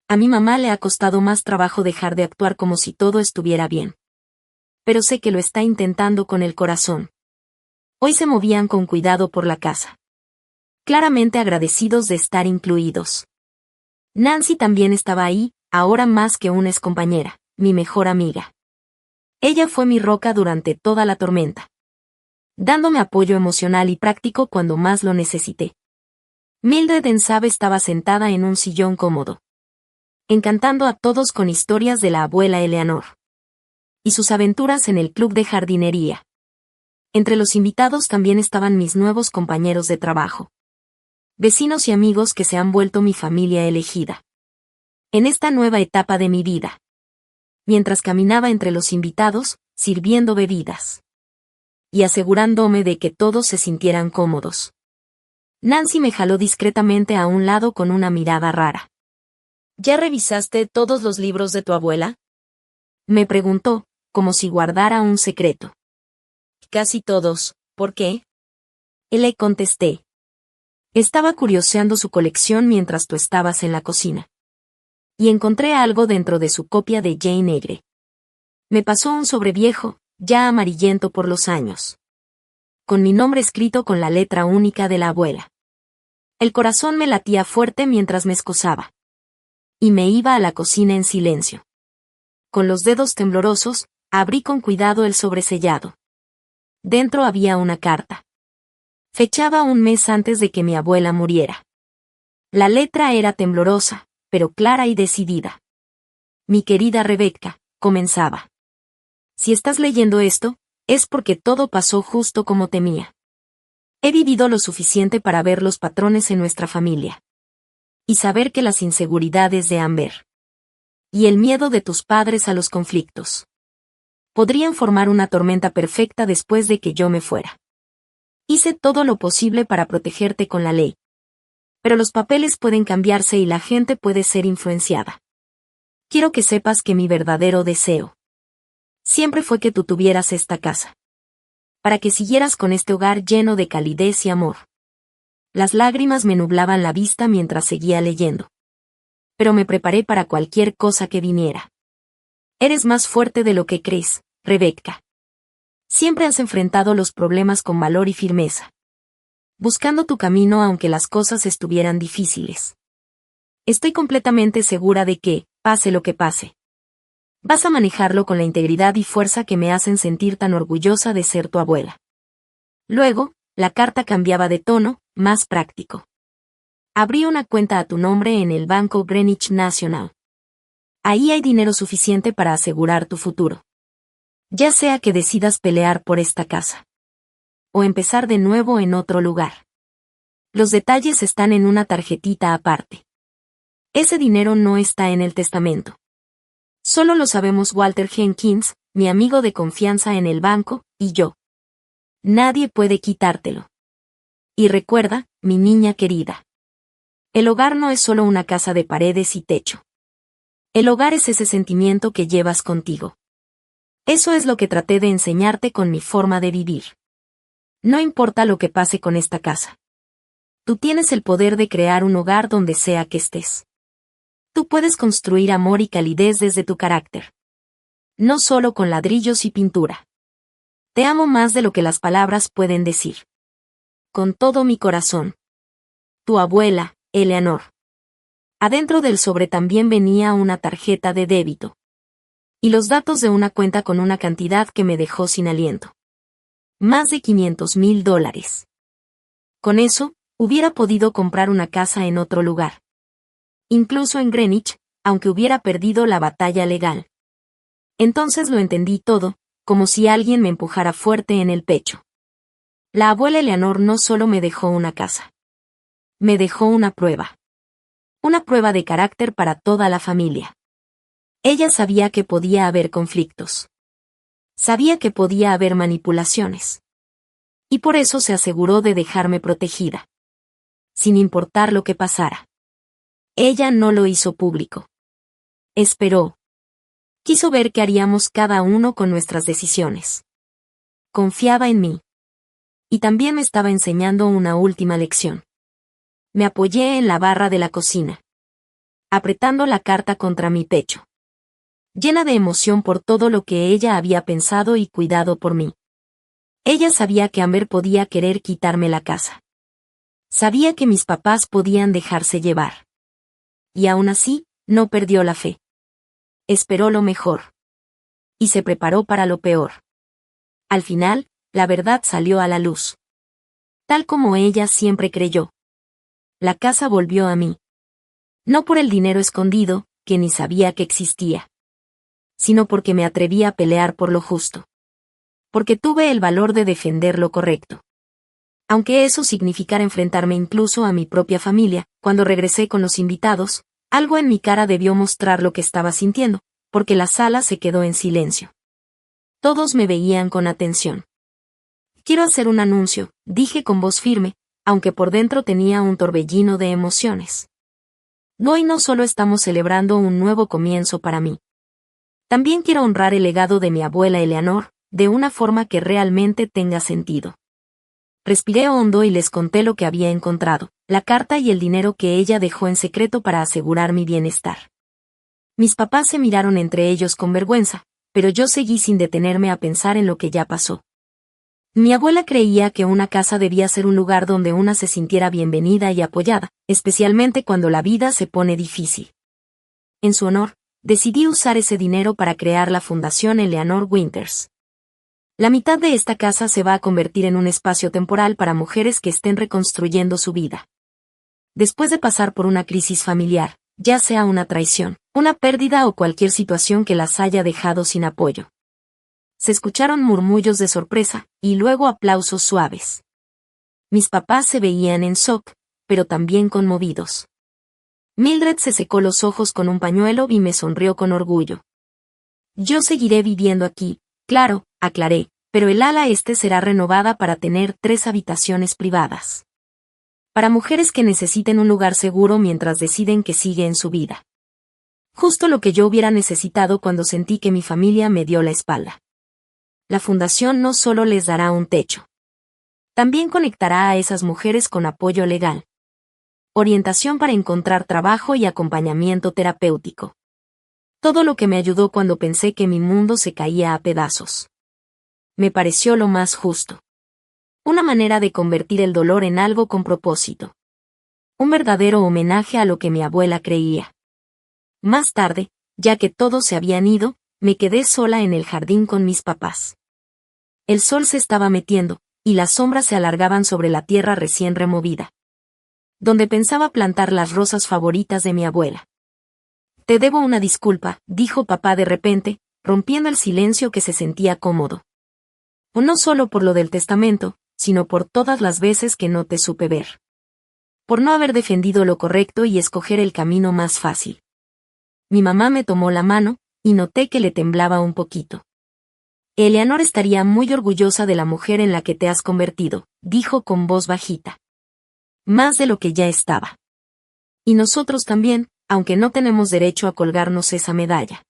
A mi mamá le ha costado más trabajo dejar de actuar como si todo estuviera bien. Pero sé que lo está intentando con el corazón. Hoy se movían con cuidado por la casa, claramente agradecidos de estar incluidos. Nancy también estaba ahí, ahora más que una excompañera, mi mejor amiga. Ella fue mi roca durante toda la tormenta, dándome apoyo emocional y práctico cuando más lo necesité. Mildred en Sabe estaba sentada en un sillón cómodo, encantando a todos con historias de la abuela Eleanor y sus aventuras en el club de jardinería. Entre los invitados también estaban mis nuevos compañeros de trabajo, vecinos y amigos que se han vuelto mi familia elegida en esta nueva etapa de mi vida. Mientras caminaba entre los invitados, sirviendo bebidas y asegurándome de que todos se sintieran cómodos, Nancy me jaló discretamente a un lado con una mirada rara. ¿Ya revisaste todos los libros de tu abuela?, me preguntó, como si guardara un secreto. Casi todos. ¿Por qué? Le contesté. Estaba curioseando su colección mientras tú estabas en la cocina. Y encontré algo dentro de su copia de Jane Eyre. Me pasó un sobre viejo, ya amarillento por los años, con mi nombre escrito con la letra única de la abuela. El corazón me latía fuerte mientras me excusaba. Y me iba a la cocina en silencio. Con los dedos temblorosos, abrí con cuidado el sobresellado. Dentro había una carta. Fechaba un mes antes de que mi abuela muriera. La letra era temblorosa, pero clara y decidida. Mi querida Rebecca, comenzaba. Si estás leyendo esto, es porque todo pasó justo como temía. He vivido lo suficiente para ver los patrones en nuestra familia. Y saber que las inseguridades de Amber y el miedo de tus padres a los conflictos podrían formar una tormenta perfecta después de que yo me fuera. Hice todo lo posible para protegerte con la ley. Pero los papeles pueden cambiarse y la gente puede ser influenciada. Quiero que sepas que mi verdadero deseo siempre fue que tú tuvieras esta casa, para que siguieras con este hogar lleno de calidez y amor. Las lágrimas me nublaban la vista mientras seguía leyendo. Pero me preparé para cualquier cosa que viniera. Eres más fuerte de lo que crees, Rebecca. Siempre has enfrentado los problemas con valor y firmeza, buscando tu camino aunque las cosas estuvieran difíciles. Estoy completamente segura de que, pase lo que pase, vas a manejarlo con la integridad y fuerza que me hacen sentir tan orgullosa de ser tu abuela. Luego, la carta cambiaba de tono, más práctico. Abrí una cuenta a tu nombre en el banco Greenwich National. Ahí hay dinero suficiente para asegurar tu futuro. Ya sea que decidas pelear por esta casa o empezar de nuevo en otro lugar. Los detalles están en una tarjetita aparte. Ese dinero no está en el testamento. Solo lo sabemos Walter Jenkins, mi amigo de confianza en el banco, y yo. Nadie puede quitártelo. Y recuerda, mi niña querida. El hogar no es solo una casa de paredes y techo. El hogar es ese sentimiento que llevas contigo. Eso es lo que traté de enseñarte con mi forma de vivir. No importa lo que pase con esta casa. Tú tienes el poder de crear un hogar donde sea que estés. Tú puedes construir amor y calidez desde tu carácter. No solo con ladrillos y pintura. Te amo más de lo que las palabras pueden decir. Con todo mi corazón. Tu abuela, Eleanor. Adentro del sobre también venía una tarjeta de débito. Y los datos de una cuenta con una cantidad que me dejó sin aliento. Más de $500,000. Con eso, hubiera podido comprar una casa en otro lugar. Incluso en Greenwich, aunque hubiera perdido la batalla legal. Entonces lo entendí todo, como si alguien me empujara fuerte en el pecho. La abuela Eleanor no solo me dejó una casa. Me dejó una prueba. Una prueba de carácter para toda la familia. Ella sabía que podía haber conflictos. Sabía que podía haber manipulaciones. Y por eso se aseguró de dejarme protegida. Sin importar lo que pasara. Ella no lo hizo público. Esperó. Quiso ver qué haríamos cada uno con nuestras decisiones. Confiaba en mí. Y también me estaba enseñando una última lección. Me apoyé en la barra de la cocina, apretando la carta contra mi pecho. Llena de emoción por todo lo que ella había pensado y cuidado por mí. Ella sabía que Amber podía querer quitarme la casa. Sabía que mis papás podían dejarse llevar. Y aún así, no perdió la fe. Esperó lo mejor. Y se preparó para lo peor. Al final, la verdad salió a la luz. Tal como ella siempre creyó. La casa volvió a mí. No por el dinero escondido, que ni sabía que existía, sino porque me atreví a pelear por lo justo. Porque tuve el valor de defender lo correcto. Aunque eso significara enfrentarme incluso a mi propia familia, cuando regresé con los invitados, algo en mi cara debió mostrar lo que estaba sintiendo, porque la sala se quedó en silencio. Todos me veían con atención. Quiero hacer un anuncio, dije con voz firme, aunque por dentro tenía un torbellino de emociones. Hoy no solo estamos celebrando un nuevo comienzo para mí. También quiero honrar el legado de mi abuela Eleanor, de una forma que realmente tenga sentido. Respiré hondo y les conté lo que había encontrado, la carta y el dinero que ella dejó en secreto para asegurar mi bienestar. Mis papás se miraron entre ellos con vergüenza, pero yo seguí sin detenerme a pensar en lo que ya pasó. Mi abuela creía que una casa debía ser un lugar donde una se sintiera bienvenida y apoyada, especialmente cuando la vida se pone difícil. En su honor, decidí usar ese dinero para crear la Fundación Eleanor Winters. La mitad de esta casa se va a convertir en un espacio temporal para mujeres que estén reconstruyendo su vida. Después de pasar por una crisis familiar, ya sea una traición, una pérdida o cualquier situación que las haya dejado sin apoyo. Se escucharon murmullos de sorpresa, y luego aplausos suaves. Mis papás se veían en shock, pero también conmovidos. Mildred se secó los ojos con un pañuelo y me sonrió con orgullo. Yo seguiré viviendo aquí, claro, aclaré, pero el ala este será renovada para tener 3 habitaciones privadas. Para mujeres que necesiten un lugar seguro mientras deciden que sigue en su vida. Justo lo que yo hubiera necesitado cuando sentí que mi familia me dio la espalda. La fundación no solo les dará un techo. También conectará a esas mujeres con apoyo legal. Orientación para encontrar trabajo y acompañamiento terapéutico. Todo lo que me ayudó cuando pensé que mi mundo se caía a pedazos. Me pareció lo más justo. Una manera de convertir el dolor en algo con propósito. Un verdadero homenaje a lo que mi abuela creía. Más tarde, ya que todos se habían ido, me quedé sola en el jardín con mis papás. El sol se estaba metiendo, y las sombras se alargaban sobre la tierra recién removida. Donde pensaba plantar las rosas favoritas de mi abuela. Te debo una disculpa, dijo papá de repente, rompiendo el silencio que se sentía cómodo. No solo por lo del testamento, sino por todas las veces que no te supe ver. Por no haber defendido lo correcto y escoger el camino más fácil. Mi mamá me tomó la mano, y noté que le temblaba un poquito. Eleanor estaría muy orgullosa de la mujer en la que te has convertido, dijo con voz bajita. Más de lo que ya estaba. Y nosotros también, aunque no tenemos derecho a colgarnos esa medalla.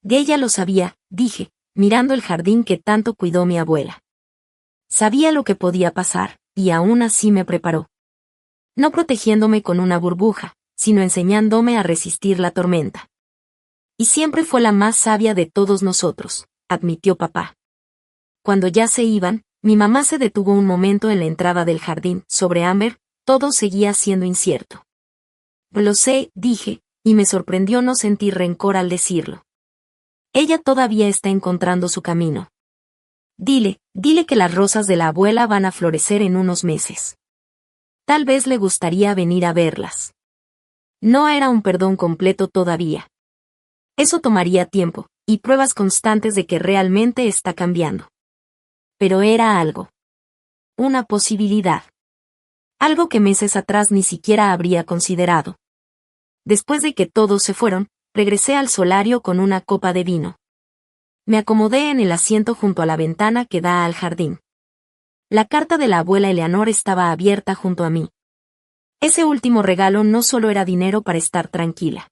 De ella lo sabía, dije, mirando el jardín que tanto cuidó mi abuela. Sabía lo que podía pasar, y aún así me preparó. No protegiéndome con una burbuja, sino enseñándome a resistir la tormenta. Y siempre fue la más sabia de todos nosotros, admitió papá. Cuando ya se iban, mi mamá se detuvo un momento en la entrada del jardín. Sobre Amber, todo seguía siendo incierto. Lo sé, dije, y me sorprendió no sentir rencor al decirlo. Ella todavía está encontrando su camino. Dile que las rosas de la abuela van a florecer en unos meses. Tal vez le gustaría venir a verlas. No era un perdón completo todavía. Eso tomaría tiempo, y pruebas constantes de que realmente está cambiando. Pero era algo. Una posibilidad. Algo que meses atrás ni siquiera habría considerado. Después de que todos se fueron, regresé al solario con una copa de vino. Me acomodé en el asiento junto a la ventana que da al jardín. La carta de la abuela Eleanor estaba abierta junto a mí. Ese último regalo no solo era dinero para estar tranquila,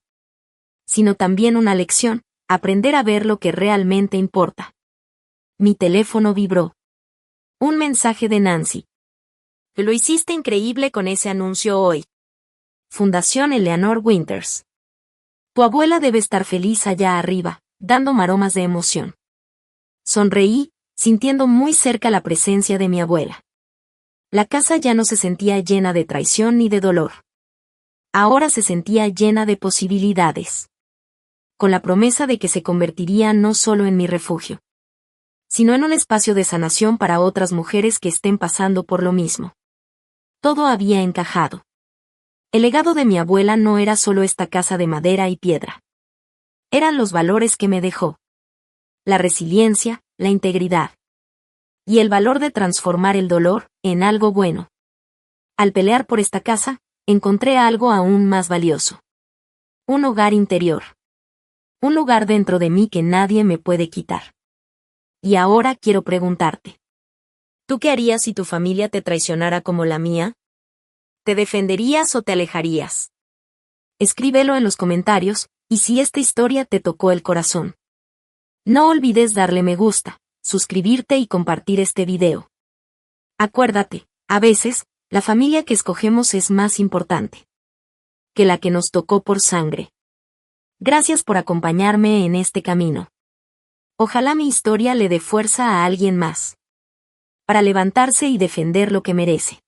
sino también una lección, aprender a ver lo que realmente importa. Mi teléfono vibró. Un mensaje de Nancy. Lo hiciste increíble con ese anuncio hoy. Fundación Eleanor Winters. Tu abuela debe estar feliz allá arriba, dando maromas de emoción. Sonreí, sintiendo muy cerca la presencia de mi abuela. La casa ya no se sentía llena de traición ni de dolor. Ahora se sentía llena de posibilidades. Con la promesa de que se convertiría no solo en mi refugio, sino en un espacio de sanación para otras mujeres que estén pasando por lo mismo. Todo había encajado. El legado de mi abuela no era solo esta casa de madera y piedra. Eran los valores que me dejó. La resiliencia, la integridad. Y el valor de transformar el dolor en algo bueno. Al pelear por esta casa, encontré algo aún más valioso. Un hogar interior. Un lugar dentro de mí que nadie me puede quitar. Y ahora quiero preguntarte. ¿Tú qué harías si tu familia te traicionara como la mía? ¿Te defenderías o te alejarías? Escríbelo en los comentarios, y si esta historia te tocó el corazón. No olvides darle me gusta, suscribirte y compartir este video. Acuérdate, a veces, la familia que escogemos es más importante que la que nos tocó por sangre. Gracias por acompañarme en este camino. Ojalá mi historia le dé fuerza a alguien más para levantarse y defender lo que merece.